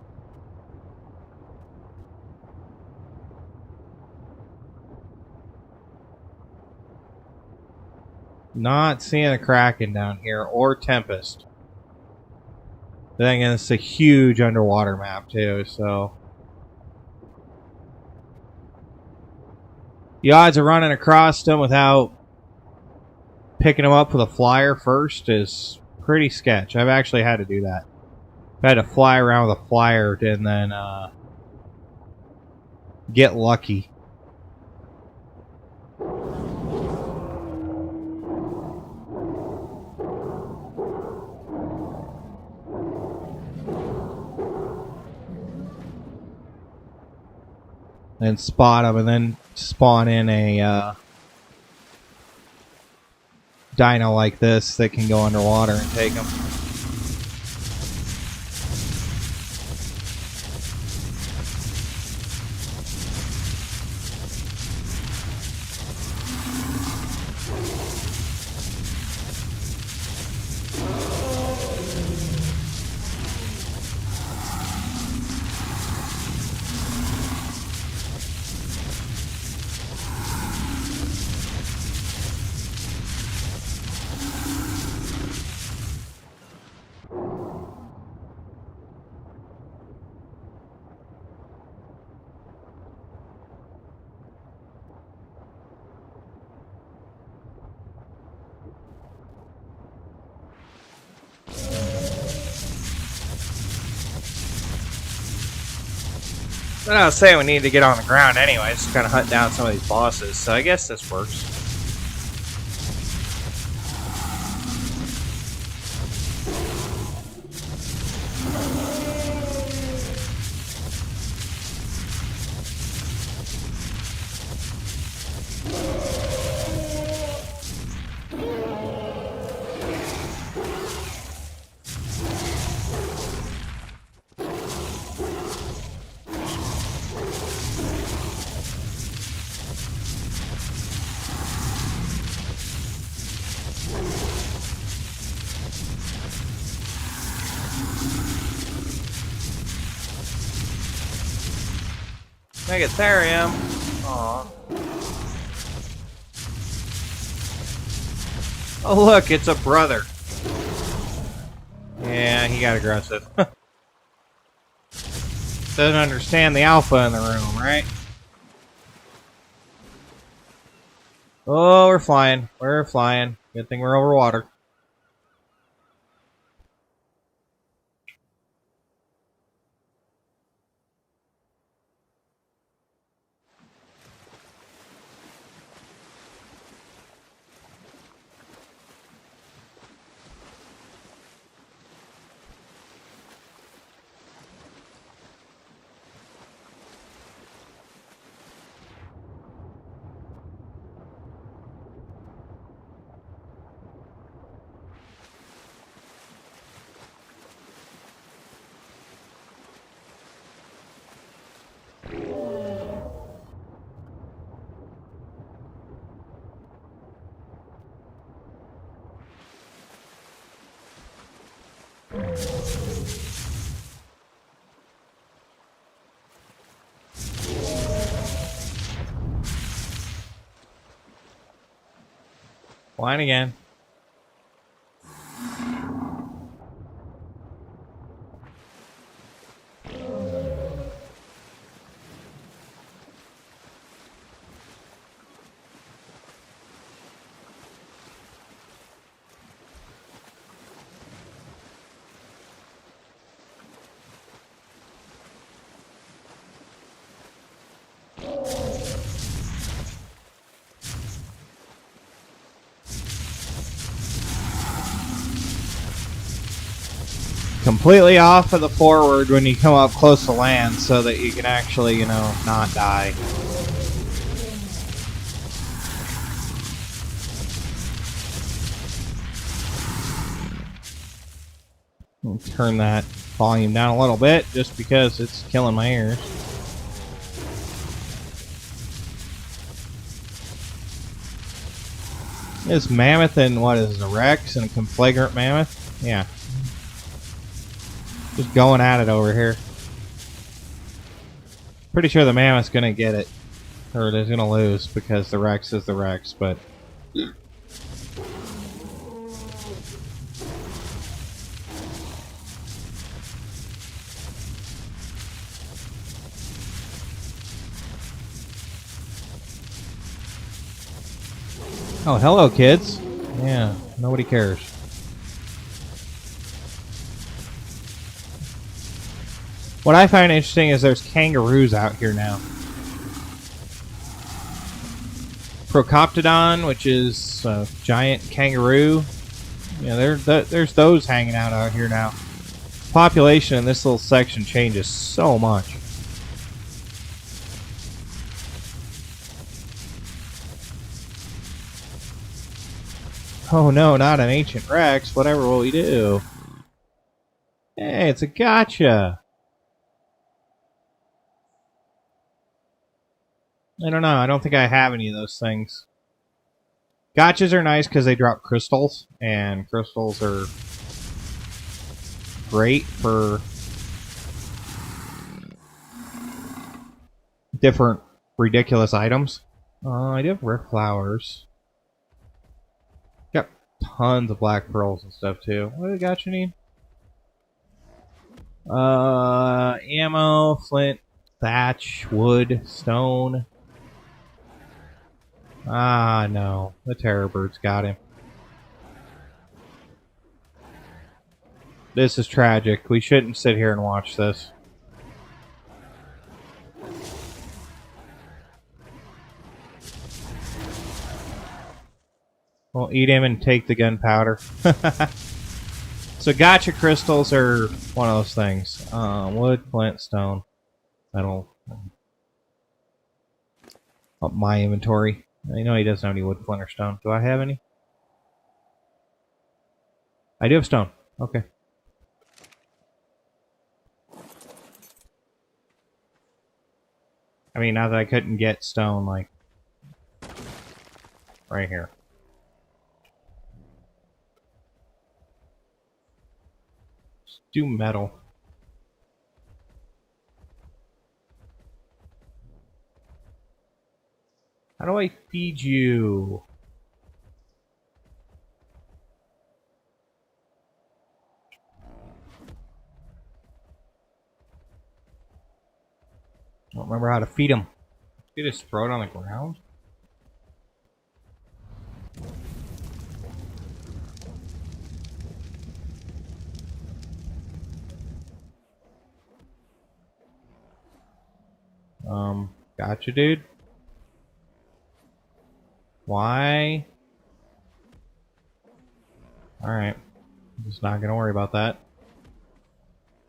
Not seeing a Kraken down here, or Tempest. Then again, it's a huge underwater map too, so the odds of running across them without picking them up with a flyer first is pretty sketch. I've actually had to do that. I've had to fly around with a flyer and then get lucky. And spot them, and then spawn in a dino like this that can go underwater and take them. But I was saying we need to get on the ground anyway, just kind of hunt down some of these bosses, so I guess this works. Megatherium. Aww. Oh look, it's a brother. Yeah, he got aggressive. Doesn't understand the alpha in the room, right? Oh, we're flying. We're flying. Good thing we're over water. Flying again. Completely off of the forward when you come up close to land so that you can actually, you know, not die. I'll turn that volume down a little bit just because it's killing my ears. This mammoth and what is it, a Rex and a Conflagrant mammoth? Yeah. Just going at it over here. Pretty sure the mammoth's gonna get it. Or it's gonna lose because the Rex is the Rex, but... Oh, hello, kids. Yeah, nobody cares. What I find interesting is there's kangaroos out here now. Procoptodon, which is a giant kangaroo. Yeah, there's those hanging out here now. Population in this little section changes so much. Oh no, not an ancient Rex. Whatever will we do? Hey, it's a gotcha. I don't know. I don't think I have any of those things. Gotchas are nice because they drop crystals, and crystals are great for different ridiculous items. I do have rare flowers. Got tons of black pearls and stuff too. What do the gotcha need? Ammo, flint, thatch, wood, stone. Ah, no. The terror bird's got him. This is tragic. We shouldn't sit here and watch this. We'll eat him and take the gunpowder. So gotcha crystals are one of those things. Wood, flint, stone. That'll up my inventory. I know he doesn't have any wood, flint, or stone. Do I have any? I do have stone. Okay. I mean, not that I couldn't get stone, like, right here. Let's do metal. How do I feed you? I don't remember how to feed him. Did he just throw it on the ground? Gotcha, dude. Why? Alright. I'm just not gonna worry about that.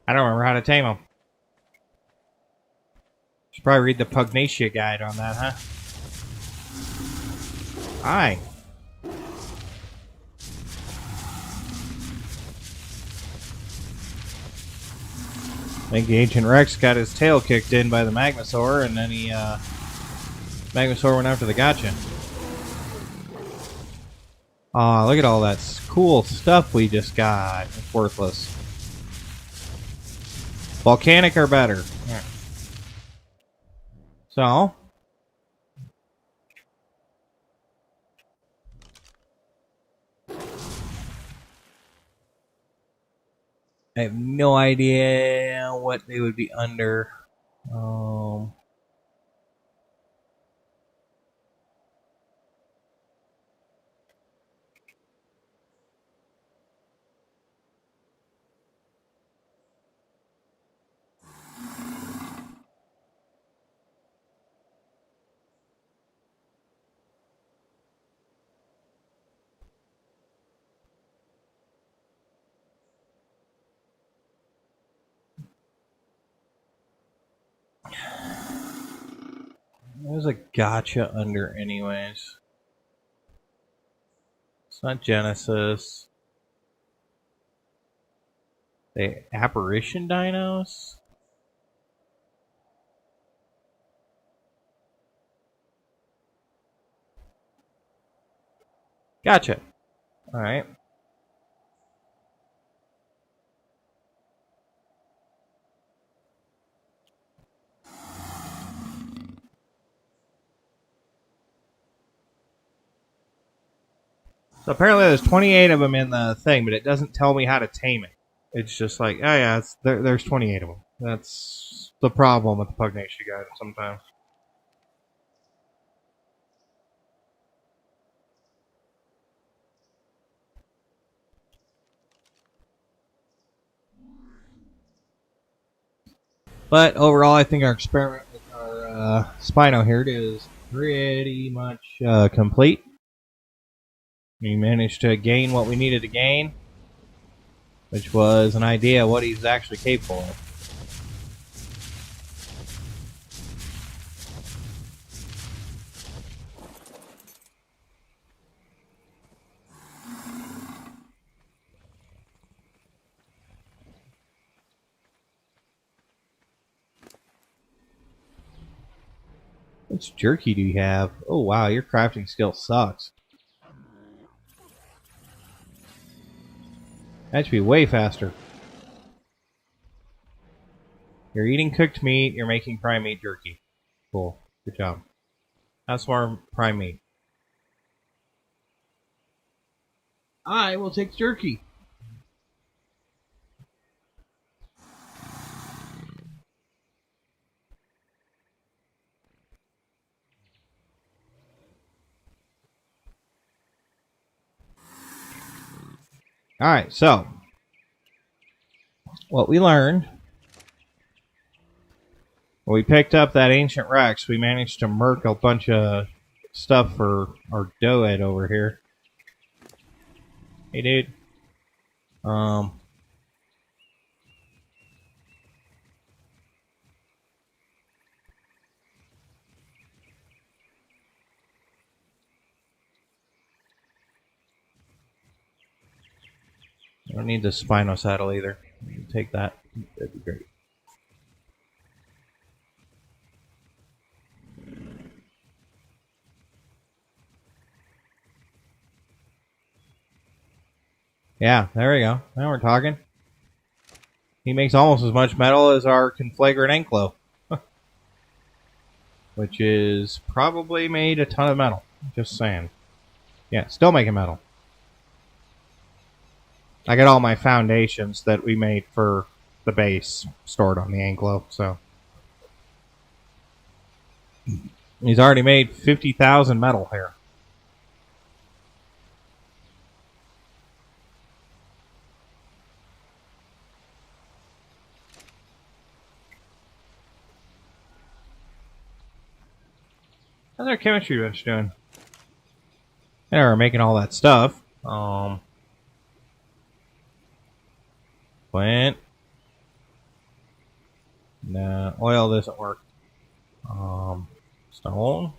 I don't remember how to tame them. Should probably read the Pugnacia guide on that, huh? Hi. I think the Ancient Rex got his tail kicked in by the Magmasaur, and then Magmasaur went after the gotcha. Aw, look at all that cool stuff we just got. It's worthless. Volcanic are better. Yeah. So, I have no idea what they would be under. There's a gotcha under anyways. It's not Genesis. The Apparition Dinos? Gotcha. Alright. So apparently there's 28 of them in the thing, but it doesn't tell me how to tame it. It's just like, oh yeah, there's 28 of them. That's the problem with the Pugnacia guide sometimes. But overall, I think our experiment with our Spino here is pretty much complete. We managed to gain what we needed to gain, which was an idea of what he's actually capable of. Which jerky do you have? Oh wow, your crafting skill sucks. That should be way faster. You're eating cooked meat, you're making prime meat jerky. Cool. Good job. Have some more prime meat. I will take jerky. Alright, so what we learned when we picked up that ancient Rex, we managed to murk a bunch of stuff for our Doed over here. Hey dude. I don't need the Spino saddle either. Take that. That'd be great. Yeah, there we go. Now we're talking. He makes almost as much metal as our Conflagrant Anklo. Which is probably made a ton of metal. Just saying. Yeah, still making metal. I got all my foundations that we made for the base stored on the Anklo, so. He's already made 50,000 metal here. How's our chemistry bench doing? Yeah, we're making all that stuff. Flint. Nah, oil doesn't work. Stone.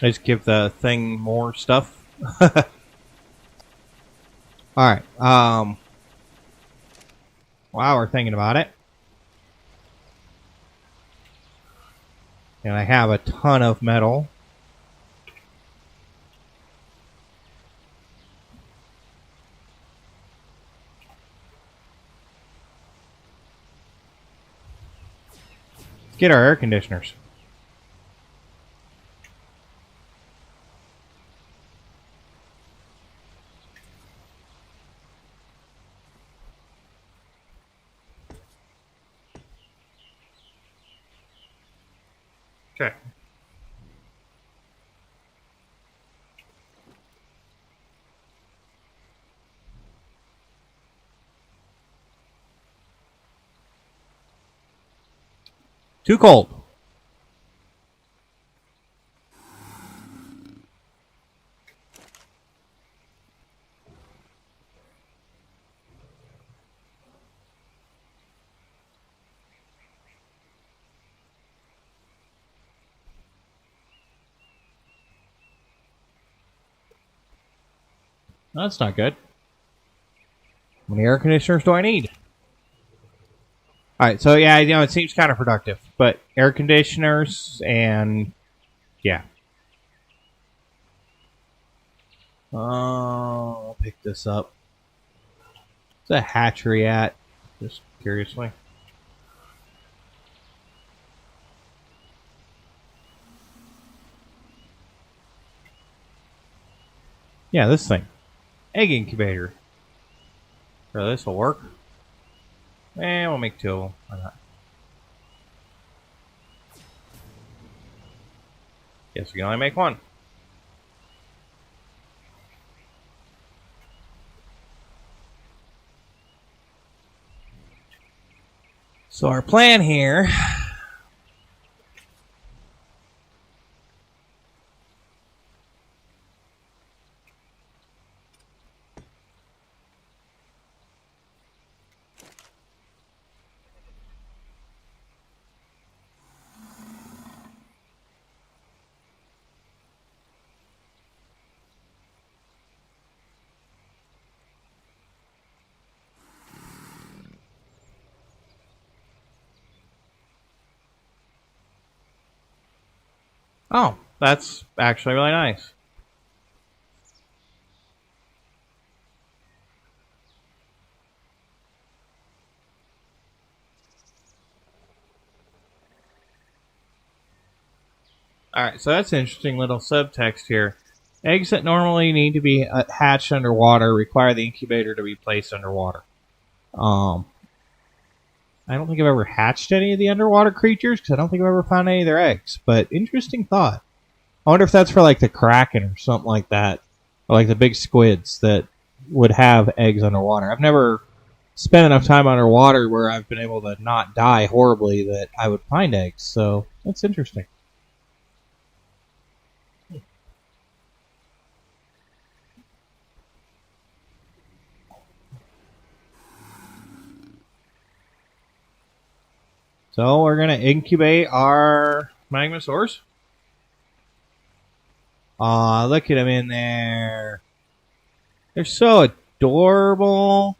I just give the thing more stuff. Alright, while we're thinking about it, and I have a ton of metal. get our air conditioners. Okay. Too cold. That's not good. How many air conditioners do I need? Alright, so yeah, it seems kind of productive. But air conditioners and... yeah. I'll pick this up. Where's the hatchery at? Just curiously. Yeah, this thing. Egg incubator. So this will work. And we'll make 2 of them. Why not? Guess we can only make 1. So our plan here... Oh, that's actually really nice. Alright, so that's an interesting little subtext here. Eggs that normally need to be hatched underwater require the incubator to be placed underwater. I don't think I've ever hatched any of the underwater creatures, because I don't think I've ever found any of their eggs. But interesting thought. I wonder if that's for like the Kraken or something like that. Or like the big squids that would have eggs underwater. I've never spent enough time underwater where I've been able to not die horribly that I would find eggs. So that's interesting. So we're going to incubate our Magmasaurs. Aw, look at them in there. They're so adorable.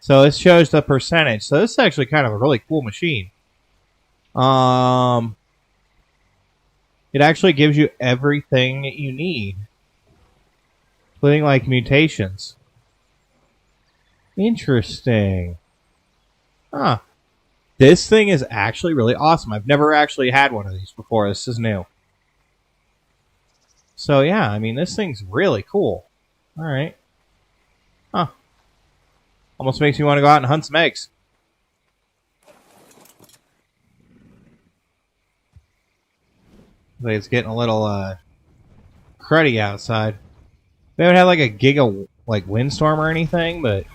So this shows the percentage. So this is actually kind of a really cool machine. It actually gives you everything that you need, including like mutations. Interesting. Huh. This thing is actually really awesome. I've never actually had one of these before. This is new. So yeah, I mean, this thing's really cool. Alright. Huh. Almost makes me want to go out and hunt some eggs. Like it's getting a little cruddy outside. We haven't had like a giga like windstorm or anything, but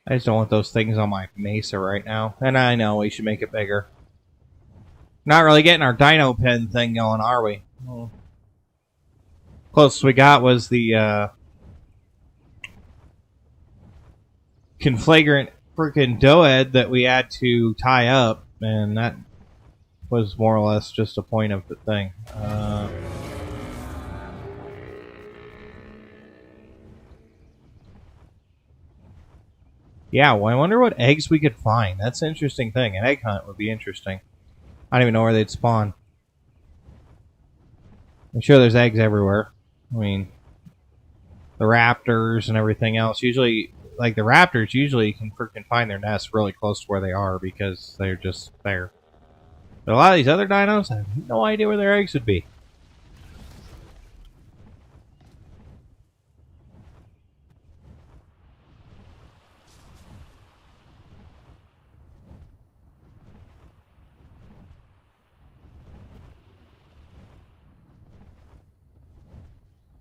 I just don't want those things on my mesa right now. And I know we should make it bigger. Not really getting our dino pen thing going, are we? Well, closest we got was the Conflagrant freaking Dodo that we had to tie up, and that was more or less just a point of the thing. Yeah, well, I wonder what eggs we could find. That's an interesting thing. An egg hunt would be interesting. I don't even know where they'd spawn. I'm sure there's eggs everywhere. I mean, the raptors and everything else. Usually, like the raptors, usually can freaking find their nests really close to where they are because they're just there. But a lot of these other dinos, I have no idea where their eggs would be.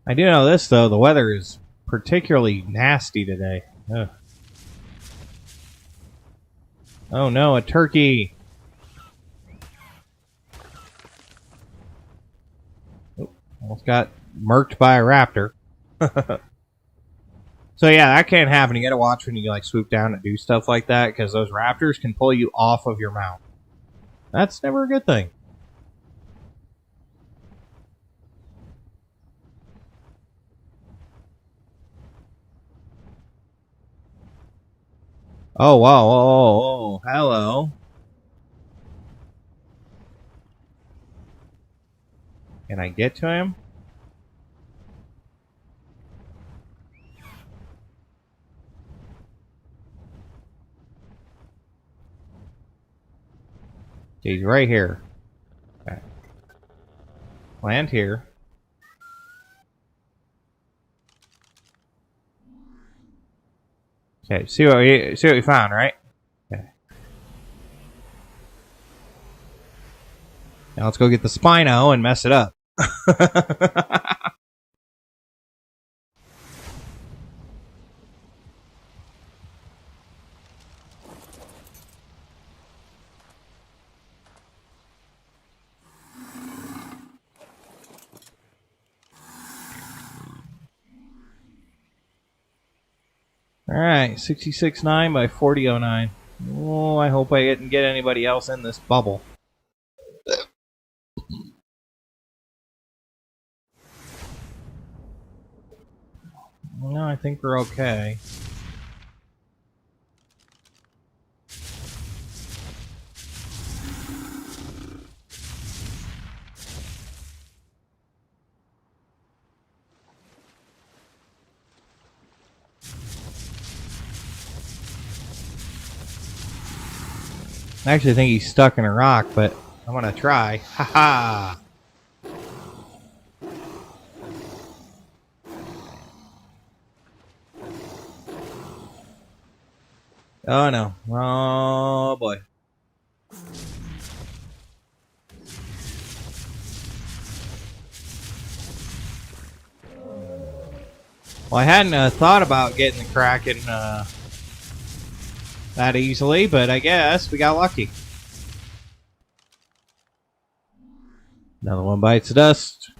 I do know this, though. The weather is particularly nasty today. Ugh. Oh no, a turkey! Oh, almost got murked by a raptor. So yeah, that can't happen. You gotta watch when you like swoop down and do stuff like that, because those raptors can pull you off of your mount. That's never a good thing. Oh wow, oh, hello. Can I get to him? He's right here. Okay. Land here. Okay, see what we found, right? Okay. Now let's go get the Spino and mess it up. Alright, 66.9 by 40.09. Oh, I hope I didn't get anybody else in this bubble. No, I think we're okay. I actually think he's stuck in a rock, but I'm gonna try. Haha! Oh no. Oh boy. Well, I hadn't thought about getting the Kraken that easily, but I guess we got lucky. Another one bites the dust.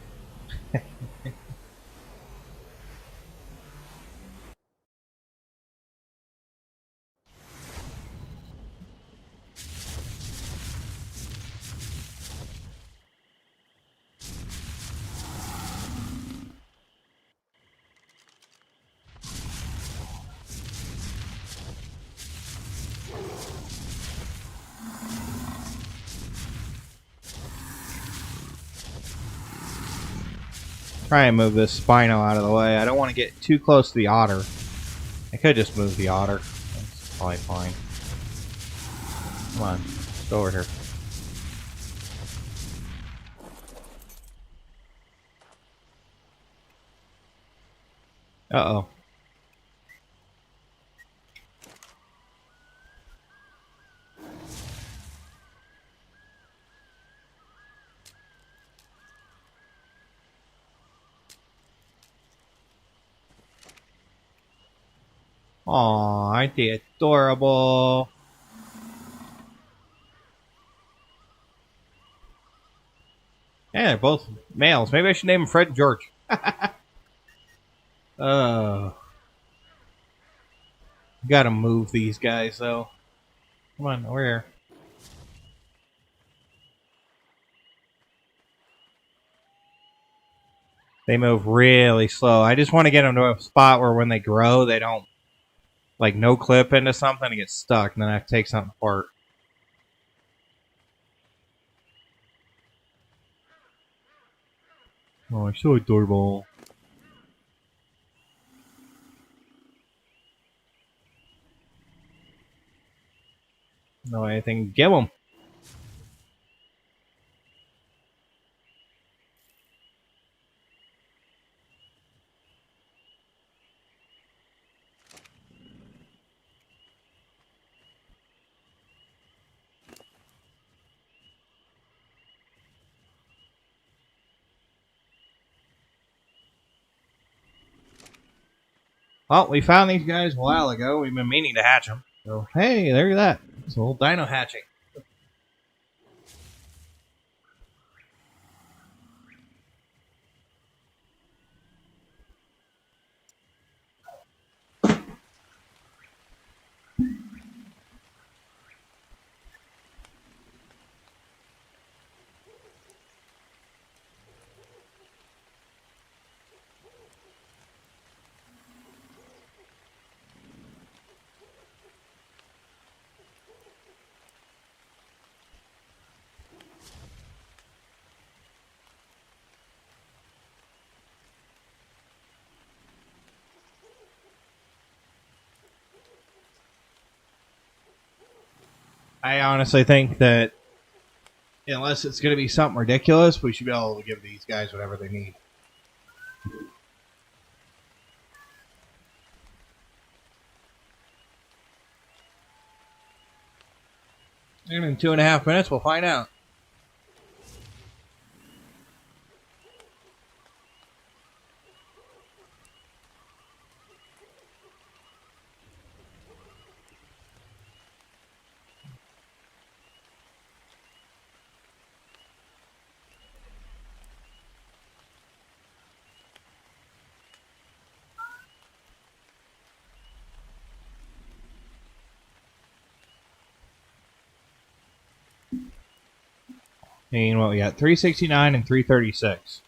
Try and move this Spino out of the way. I don't want to get too close to the otter. I could just move the otter. That's probably fine. Come on, let's go over here. Uh-oh. Aw, aren't they adorable? Yeah, they're both males. Maybe I should name them Fred and George. Gotta move these guys, though. Come on, over here. They move really slow. I just want to get them to a spot where when they grow, they don't like no clip into something and get stuck, and then I have to take something apart. Oh, it's so adorable. No anything, give them. Well, we found these guys a while ago. We've been meaning to hatch them. So, hey, there's that. It's a little dino hatching. I honestly think that unless it's going to be something ridiculous, we should be able to give these guys whatever they need. And in 2.5 minutes, we'll find out. And what we got? 369 and 336.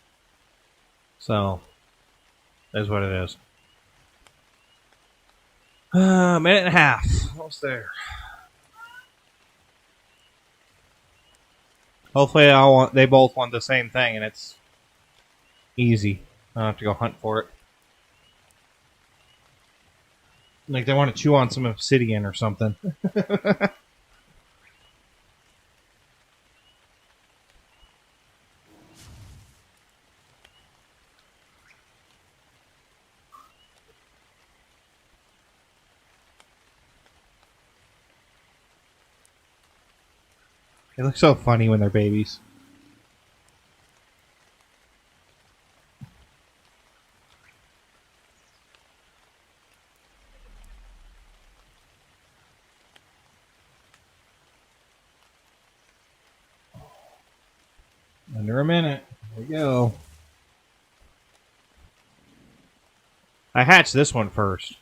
So, that's what it is. A minute and a half. Almost there. Hopefully they both want the same thing and it's easy. I don't have to go hunt for it. Like they want to chew on some obsidian or something. They look so funny when they're babies. Under a minute. There we go. I hatched this one first.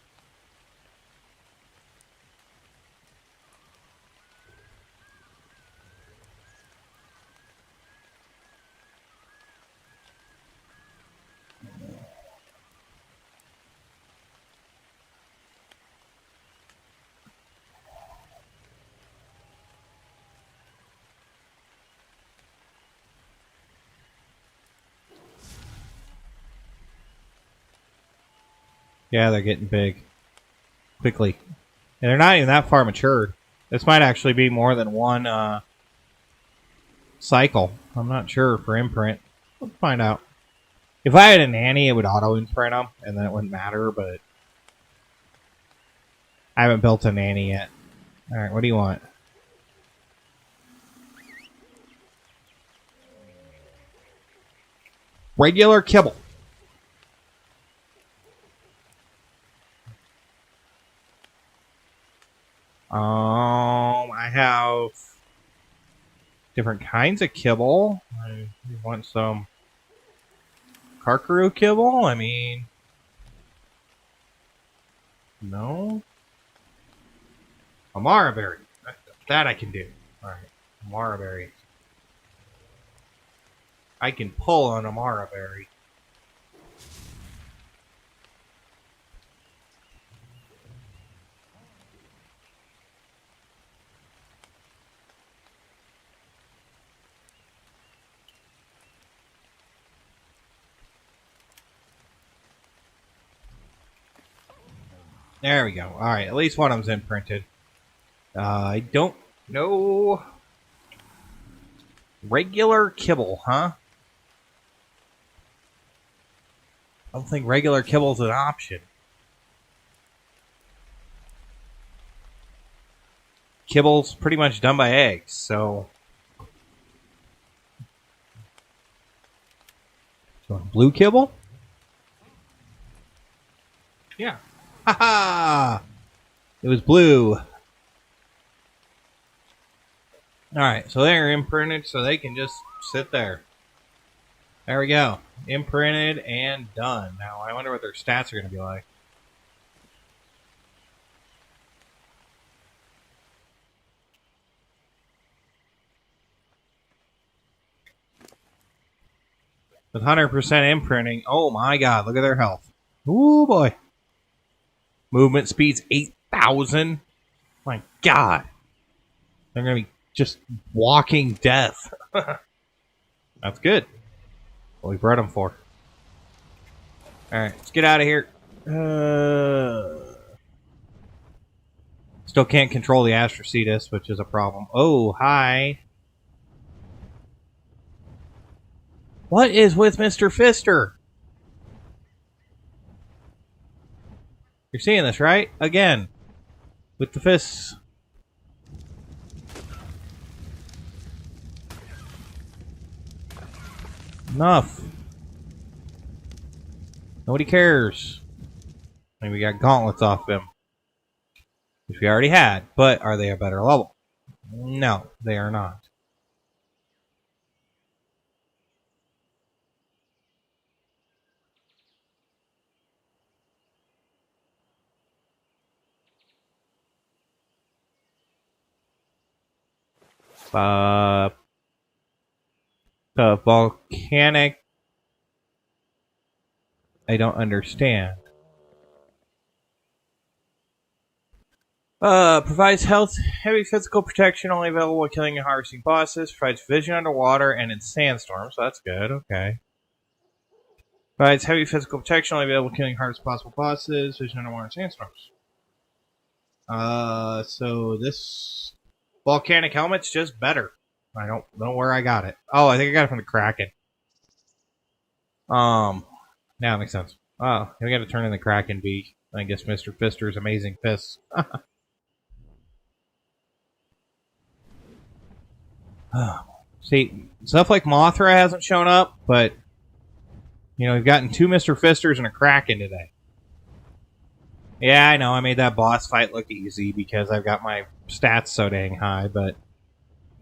Yeah, they're getting big. Quickly. And they're not even that far matured. This might actually be more than one cycle. I'm not sure for imprint. We'll find out. If I had a nanny, it would auto-imprint them, and then it wouldn't matter, but I haven't built a nanny yet. Alright, what do you want? Regular kibble. I have different kinds of kibble. I want some Karkaroo kibble? I mean, no. Amara berry. That I can do. Alright, Amara berry. I can pull an Amara berry. There we go. All right, at least one of them's imprinted. I don't know. Regular kibble, huh? I don't think regular kibble's an option. Kibble's pretty much done by eggs, so. Blue kibble? Yeah. Haha! It was blue. Alright, so they're imprinted, so they can just sit there. There we go. Imprinted and done. Now, I wonder what their stats are going to be like. With 100% imprinting, oh my god, look at their health. Ooh boy. Movement speed's 8,000. My god. They're going to be just walking death. That's good. What we bred them for. Alright, let's get out of here. Still can't control the Astrocetus, which is a problem. Oh, hi. What is with Mr. Fister? You're seeing this, right? Again. With the fists. Enough. Nobody cares. Maybe we got gauntlets off them. Which we already had. But are they a better level? No, they are not. The volcanic. I don't understand. Provides health, heavy physical protection, only available while killing and harvesting bosses. Provides vision underwater and in sandstorms, so that's good, okay. Provides heavy physical protection, only available while killing and harvesting possible bosses. Vision underwater and sandstorms. So this volcanic helmet's just better. I don't know where I got it. Oh, I think I got it from the Kraken. Now it makes sense. Oh, we got to turn in the Kraken B. I guess Mr. Fister's amazing fists. See, stuff like Mothra hasn't shown up, but you know, we've gotten 2 Mr. Fisters and a Kraken today. Yeah, I know, I made that boss fight look easy because I've got my stats so dang high, but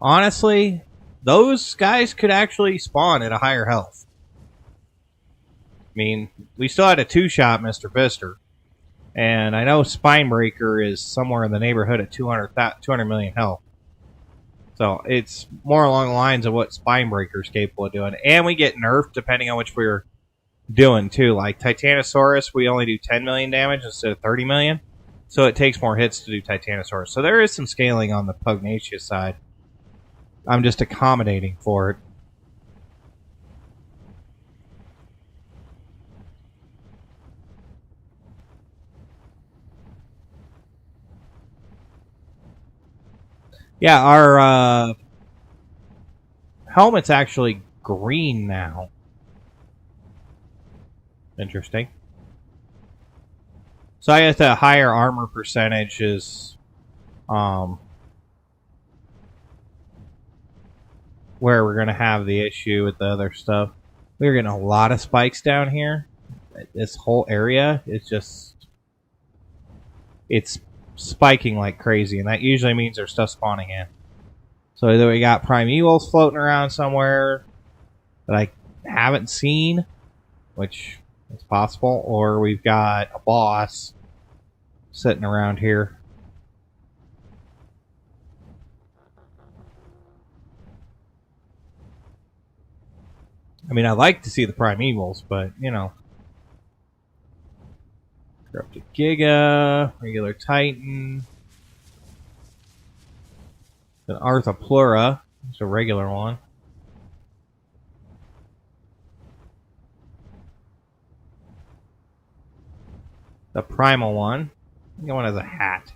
honestly, those guys could actually spawn at a higher health. I mean, we still had a 2-shot Mr. Fister, and I know Spinebreaker is somewhere in the neighborhood of 200 million health. So it's more along the lines of what Spinebreaker is capable of doing. And we get nerfed depending on which we're doing, too. Like Titanosaurus, we only do 10 million damage instead of 30 million. So it takes more hits to do Titanosaurus. So there is some scaling on the Pugnacia side. I'm just accommodating for it. Yeah, our helmet's actually green now. Interesting. So I guess the higher armor percentage is where we're going to have the issue with the other stuff. We're getting a lot of spikes down here. This whole area is just... it's spiking like crazy, and that usually means there's stuff spawning in. So either we got primevals floating around somewhere that I haven't seen, which is possible, or we've got a boss sitting around here. I mean, I'd like to see the primevals, but, you know. Corrupted Giga, regular Titan, an Arthropleura, it's a regular one. The primal one, One as a hat.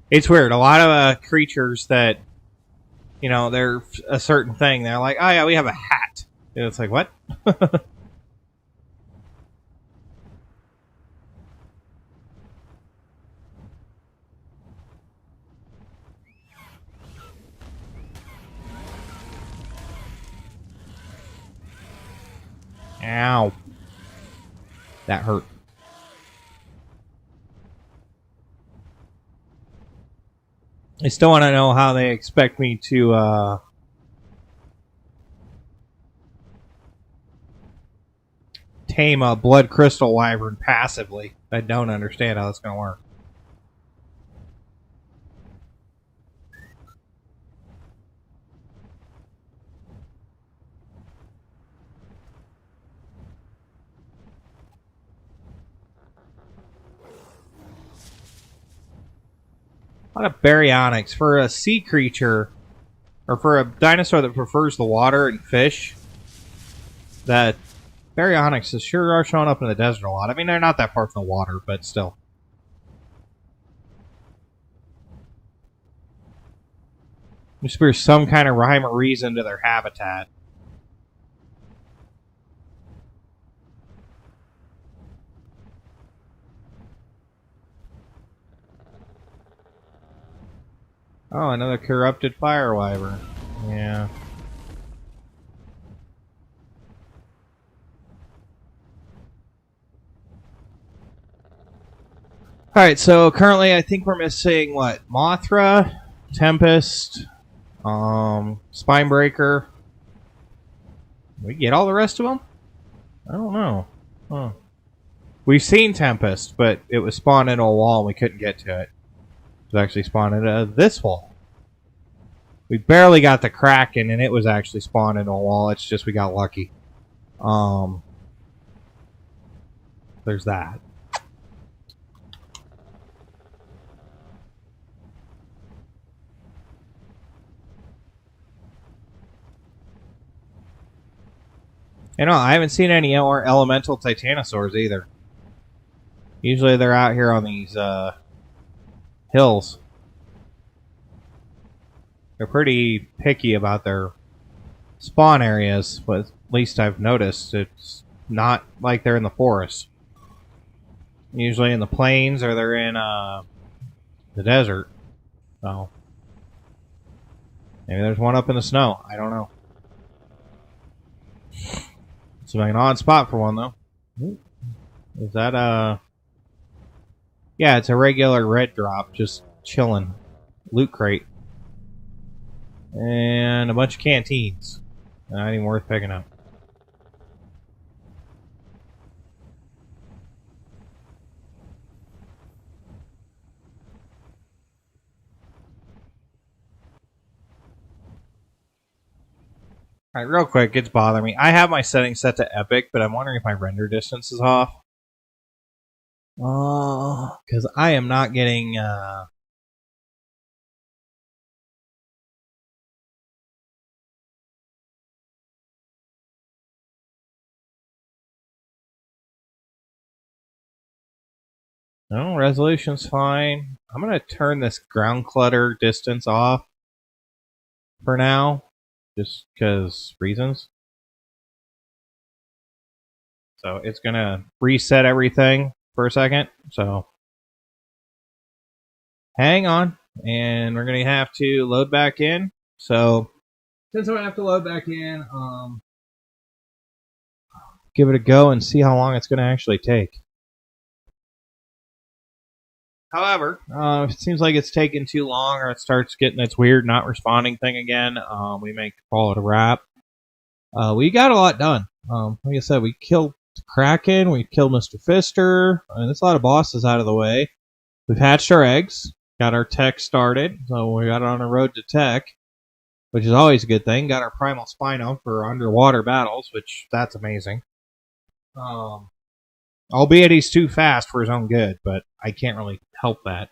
It's weird. A lot of creatures that, you know, they're a certain thing. They're like, oh yeah, we have a hat. And it's like, what? Ow. That hurt. I still want to know how they expect me to tame a blood crystal wyvern passively. I don't understand how that's going to work. A lot of baryonyx for a sea creature, or for a dinosaur that prefers the water and fish. That baryonyx is sure are showing up in the desert a lot. I mean, they're not that far from the water, but still. There's some kind of rhyme or reason to their habitat. Oh, another corrupted fire wyvern. Yeah. Alright, so currently I think we're missing, what? Mothra, Tempest, Spinebreaker. Did we get all the rest of them? I don't know. Huh. We've seen Tempest, but it was spawned into a wall and we couldn't get to it. It was actually spawned into this wall. We barely got the Kraken and it was actually spawned into a wall. It's just we got lucky. There's that. You know, I haven't seen any more elemental Titanosaurs either. Usually they're out here on these hills. They're pretty picky about their spawn areas, but at least I've noticed it's not like they're in the forest. Usually in the plains or they're in the desert. So maybe there's one up in the snow. I don't know. It's like an odd spot for one though. Is that yeah, it's a regular red drop, just chilling. Loot crate. And a bunch of canteens. Not even worth picking up. Alright, real quick, it's bothering me. I have my settings set to epic, but I'm wondering if my render distance is off. Oh, because I am not getting no, resolution's fine. I'm going to turn this ground clutter distance off for now, just because reasons. So it's going to reset everything for a second. So hang on, and we're going to have to load back in. So since I have to load back in, give it a go and see how long it's going to actually take. However, if it seems like it's taking too long or it starts getting its weird not responding thing again, we may call it a wrap. We got a lot done. Like I said, we killed the Kraken, we killed Mr. Fister, and there's a lot of bosses out of the way. We've hatched our eggs, got our tech started, so we got on the road to tech, which is always a good thing. Got our Primal Spino for underwater battles, which that's amazing. Albeit he's too fast for his own good, but I can't really help that.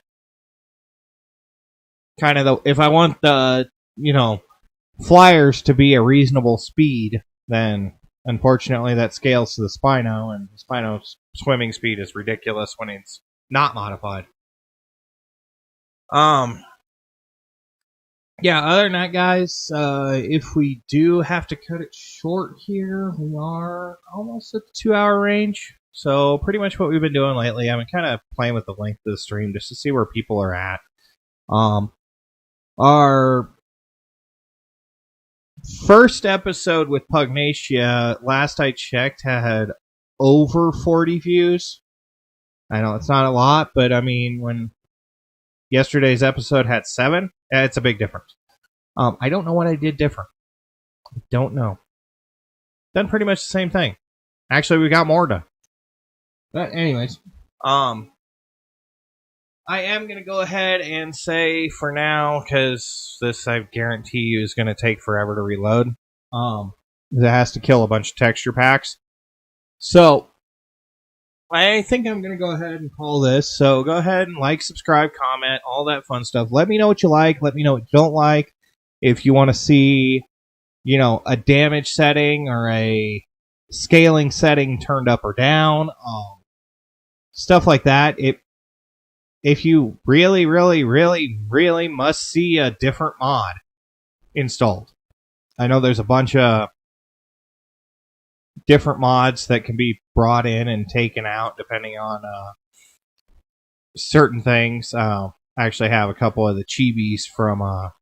Kind of, if I want the, flyers to be a reasonable speed, then unfortunately that scales to the Spino, and the Spino's swimming speed is ridiculous when it's not modified. Yeah, other than that, guys, if we do have to cut it short here, we are almost at the 2-hour range. So pretty much what we've been doing lately, I've been kind of playing with the length of the stream just to see where people are at. Our first episode with Pugnacia, last I checked, had over 40 views. I know it's not a lot, but I mean, when yesterday's episode had 7, it's a big difference. I don't know what I did different. I don't know. Done pretty much the same thing. Actually, we got more done. But anyways, I am going to go ahead and say for now, because this I guarantee you is going to take forever to reload. It has to kill a bunch of texture packs. So, I think I'm going to go ahead and call this. So, go ahead and like, subscribe, comment, all that fun stuff. Let me know what you like. Let me know what you don't like. If you want to see, a damage setting or a scaling setting turned up or down, stuff like that. If you really, really, really, really must see a different mod installed. I know there's a bunch of different mods that can be brought in and taken out depending on certain things. I actually have a couple of the chibis from a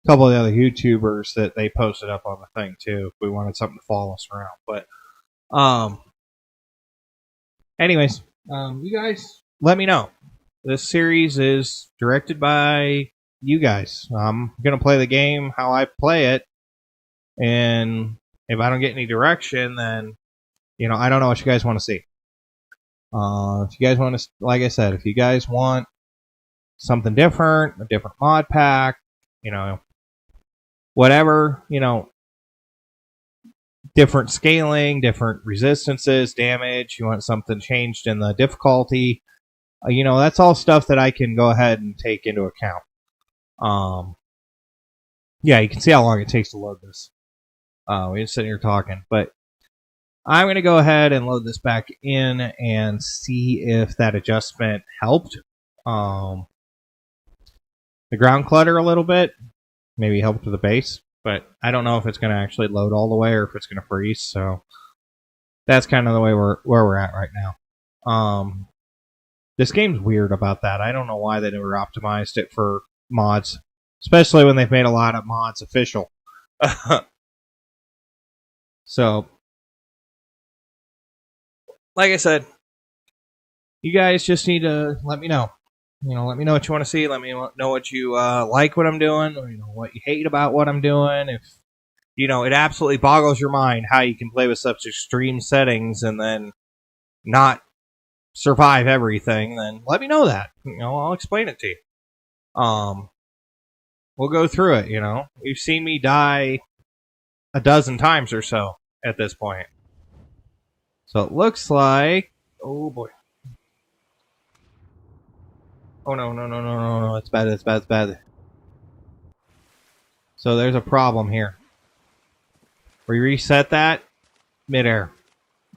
couple of the other YouTubers that they posted up on the thing too, if we wanted something to follow us around. But anyways, you guys let me know. This series is directed by you guys. I'm going to play the game how I play it, and if I don't get any direction, then I don't know what you guys want to see. If you guys want to, like I said, if you guys want something different, a different mod pack, whatever, different scaling, different resistances, damage, you want something changed in the difficulty, that's all stuff that I can go ahead and take into account. Yeah, you can see how long it takes to load this. We're just sitting here talking, but I'm going to go ahead and load this back in and see if that adjustment helped. The ground clutter a little bit. Maybe helped with the base, but I don't know if it's going to actually load all the way or if it's going to freeze. So that's kind of the way where we're at right now. This game's weird about that. I don't know why they never optimized it for mods, especially when they've made a lot of mods official. So, like I said, you guys just need to let me know. Let me know what you want to see. Let me know what you like what I'm doing. What you hate about what I'm doing. If, it absolutely boggles your mind how you can play with such extreme settings and then not survive everything, then let me know that. I'll explain it to you. We'll go through it, You've seen me die a dozen times or so at this point. So it looks like... Oh, boy. Oh, no. It's bad. So there's a problem here. We reset that midair.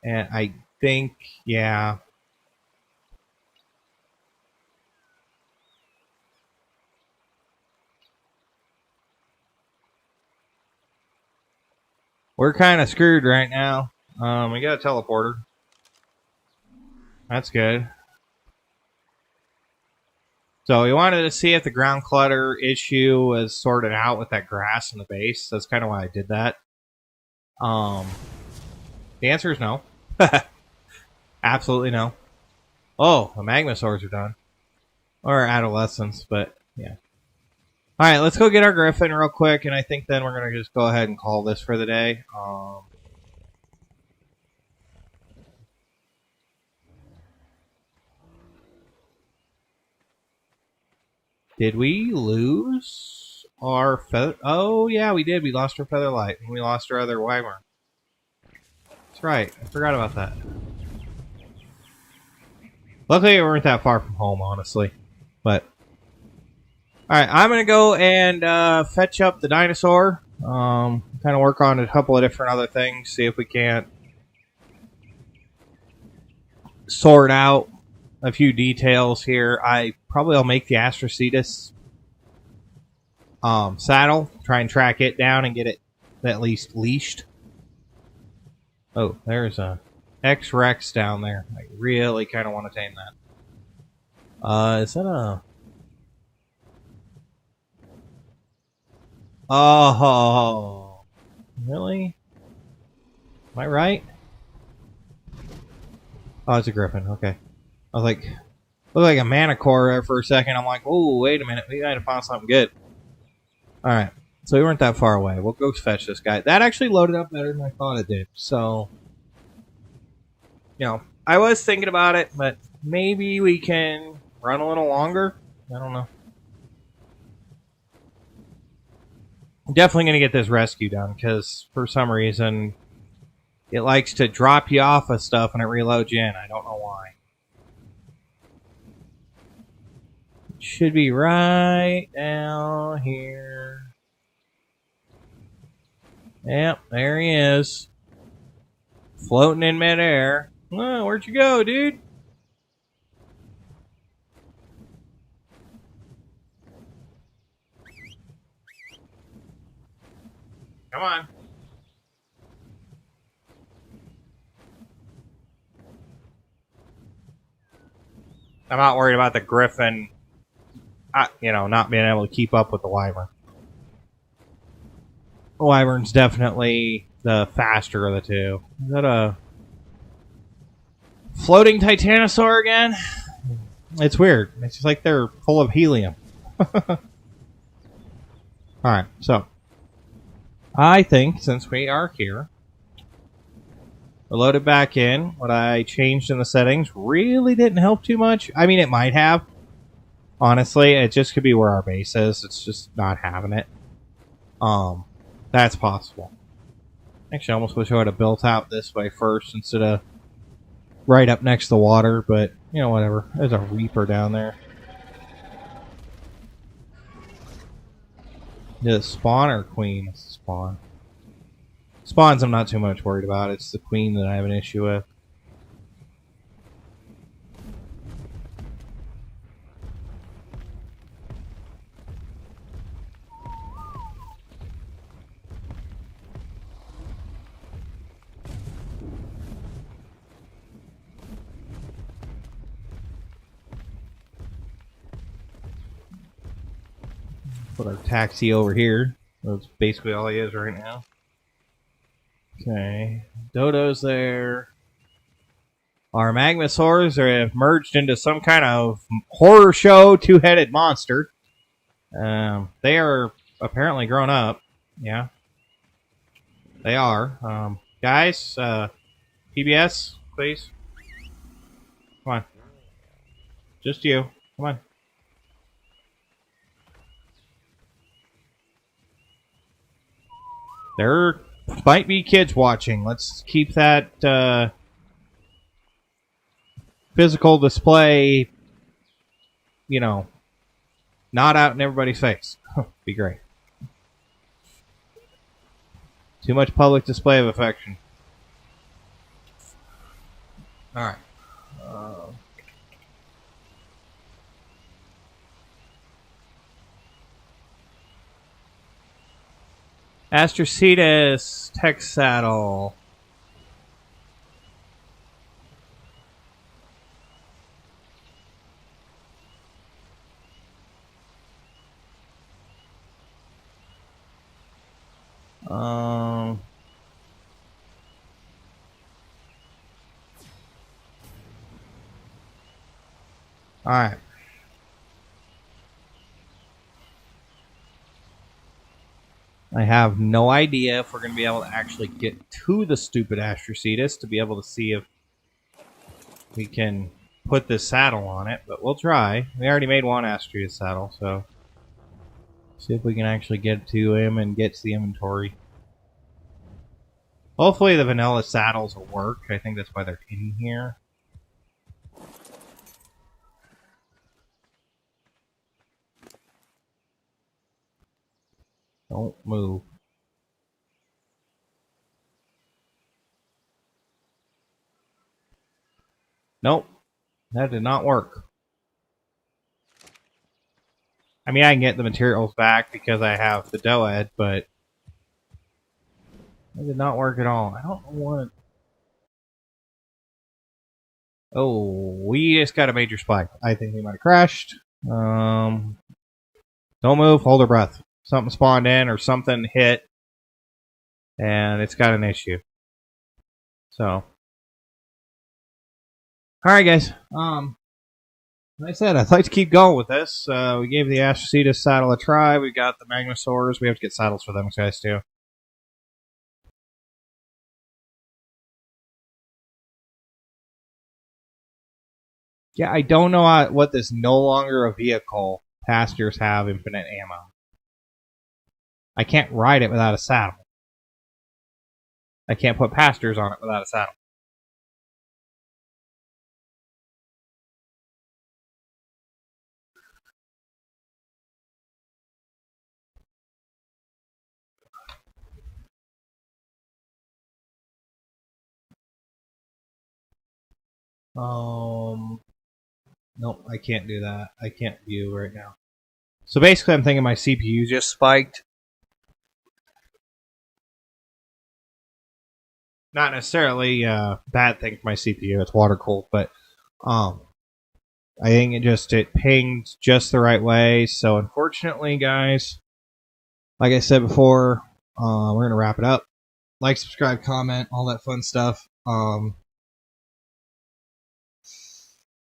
And I think, yeah... We're kind of screwed right now. We got a teleporter. That's good. So we wanted to see if the ground clutter issue was sorted out with that grass in the base. That's kind of why I did that. The answer is no. Absolutely no. Oh, the Magmasaurs are done. Or adolescents, but yeah. Alright, let's go get our Griffin real quick, and I think then we're going to just go ahead and call this for the day. Did we lose our feather? Oh, yeah, we did. We lost our Featherlight, and we lost our other Wyvern. That's right. I forgot about that. Luckily, we weren't that far from home, honestly. But, alright, I'm going to go and fetch up the dinosaur. Kind of work on a couple of different other things. See if we can't sort out a few details here. I'll make the Astrocetus saddle, try and track it down and get it at least leashed. Oh, there's a X-Rex down there. I really kind of want to tame that. Is that a... Oh, really? Am I right? Oh, it's a griffin. Okay. I was like, looked like a manicore there for a second. I'm like, oh, wait a minute. We gotta find something good. Alright. So we weren't that far away. We'll go fetch this guy. That actually loaded up better than I thought it did. So, you know, I was thinking about it, but maybe we can run a little longer. I don't know. I'm definitely going to get this rescue done, because for some reason it likes to drop you off of stuff and it reloads you in. I don't know why. It should be right down here. Yep, there he is. Floating in midair. Oh, where'd you go, dude? Come on. I'm not worried about the griffin, not being able to keep up with the wyvern. The wyvern's definitely the faster of the two. Is that a floating Titanosaur again? It's weird. It's just like they're full of helium. Alright, so I think since we are here, we're loaded back in. What I changed in the settings really didn't help too much. I mean, it might have. Honestly, it just could be where our base is. It's just not having it. That's possible. Actually, I almost wish I would have built out this way first instead of right up next to the water, but, whatever. There's a Reaper down there. Is it spawn or queen? It's spawn. Spawns I'm not too much worried about. It's the queen that I have an issue with. Put our taxi over here. That's basically all he is right now. Okay. Dodo's there. Our Magmasaurs have merged into some kind of horror show two-headed monster. They are apparently grown up. Yeah. They are. Guys, PBS, please. Come on. Just you. Come on. There might be kids watching. Let's keep that physical display, not out in everybody's face. Be great. Too much public display of affection. Alright. Astrocetus, Tek Saddle. Alright. I have no idea if we're going to be able to actually get to the stupid Astrocetus to be able to see if we can put this saddle on it, but we'll try. We already made one Astrocetus saddle, so see if we can actually get to him and get to the inventory. Hopefully the vanilla saddles will work. I think that's why they're in here. Don't move. Nope. That did not work. I mean, I can get the materials back because I have the Doed, but it did not work at all. I don't know what. Oh, we just got a major spike. I think we might have crashed. Don't move. Hold our breath. Something spawned in or something hit, and it's got an issue. So, all right, guys. Like I said, I'd like to keep going with this. We gave the Astrocetus saddle a try. We got the Magnosaurs. We have to get saddles for them guys too. Yeah, I don't know what this no longer a vehicle. Pastures have infinite ammo. I can't ride it without a saddle. I can't put pastures on it without a saddle. Nope, I can't do that. I can't view right now. So basically, I'm thinking my CPU just spiked. Not necessarily a bad thing for my CPU. It's water cooled, but I think it pinged just the right way. So unfortunately, guys, like I said before, we're gonna wrap it up. Like, subscribe, comment, all that fun stuff.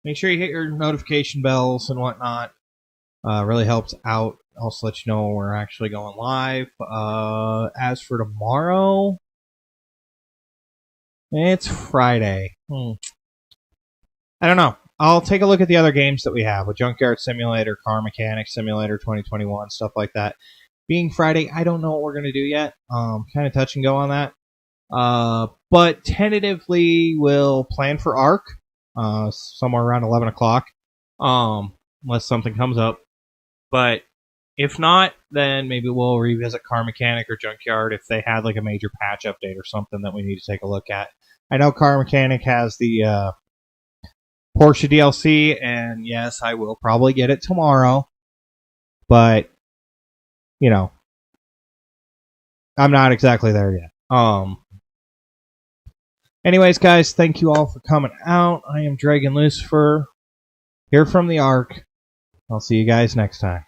Make sure you hit your notification bells and whatnot. Really helps out. Also let you know when we're actually going live. As for tomorrow, it's Friday. I don't know. I'll take a look at the other games that we have with Junkyard Simulator, Car Mechanic Simulator 2021, stuff like that. Being Friday, I don't know what we're going to do yet. Kind of touch and go on that. But tentatively, we'll plan for Ark somewhere around 11 o'clock, unless something comes up. But if not, then maybe we'll revisit Car Mechanic or Junkyard if they had like a major patch update or something that we need to take a look at. I know Car Mechanic has the Porsche DLC, and yes, I will probably get it tomorrow. But, you know, I'm not exactly there yet. Anyways, guys, thank you all for coming out. I am Dragon Lucifer, here from the Ark. I'll see you guys next time.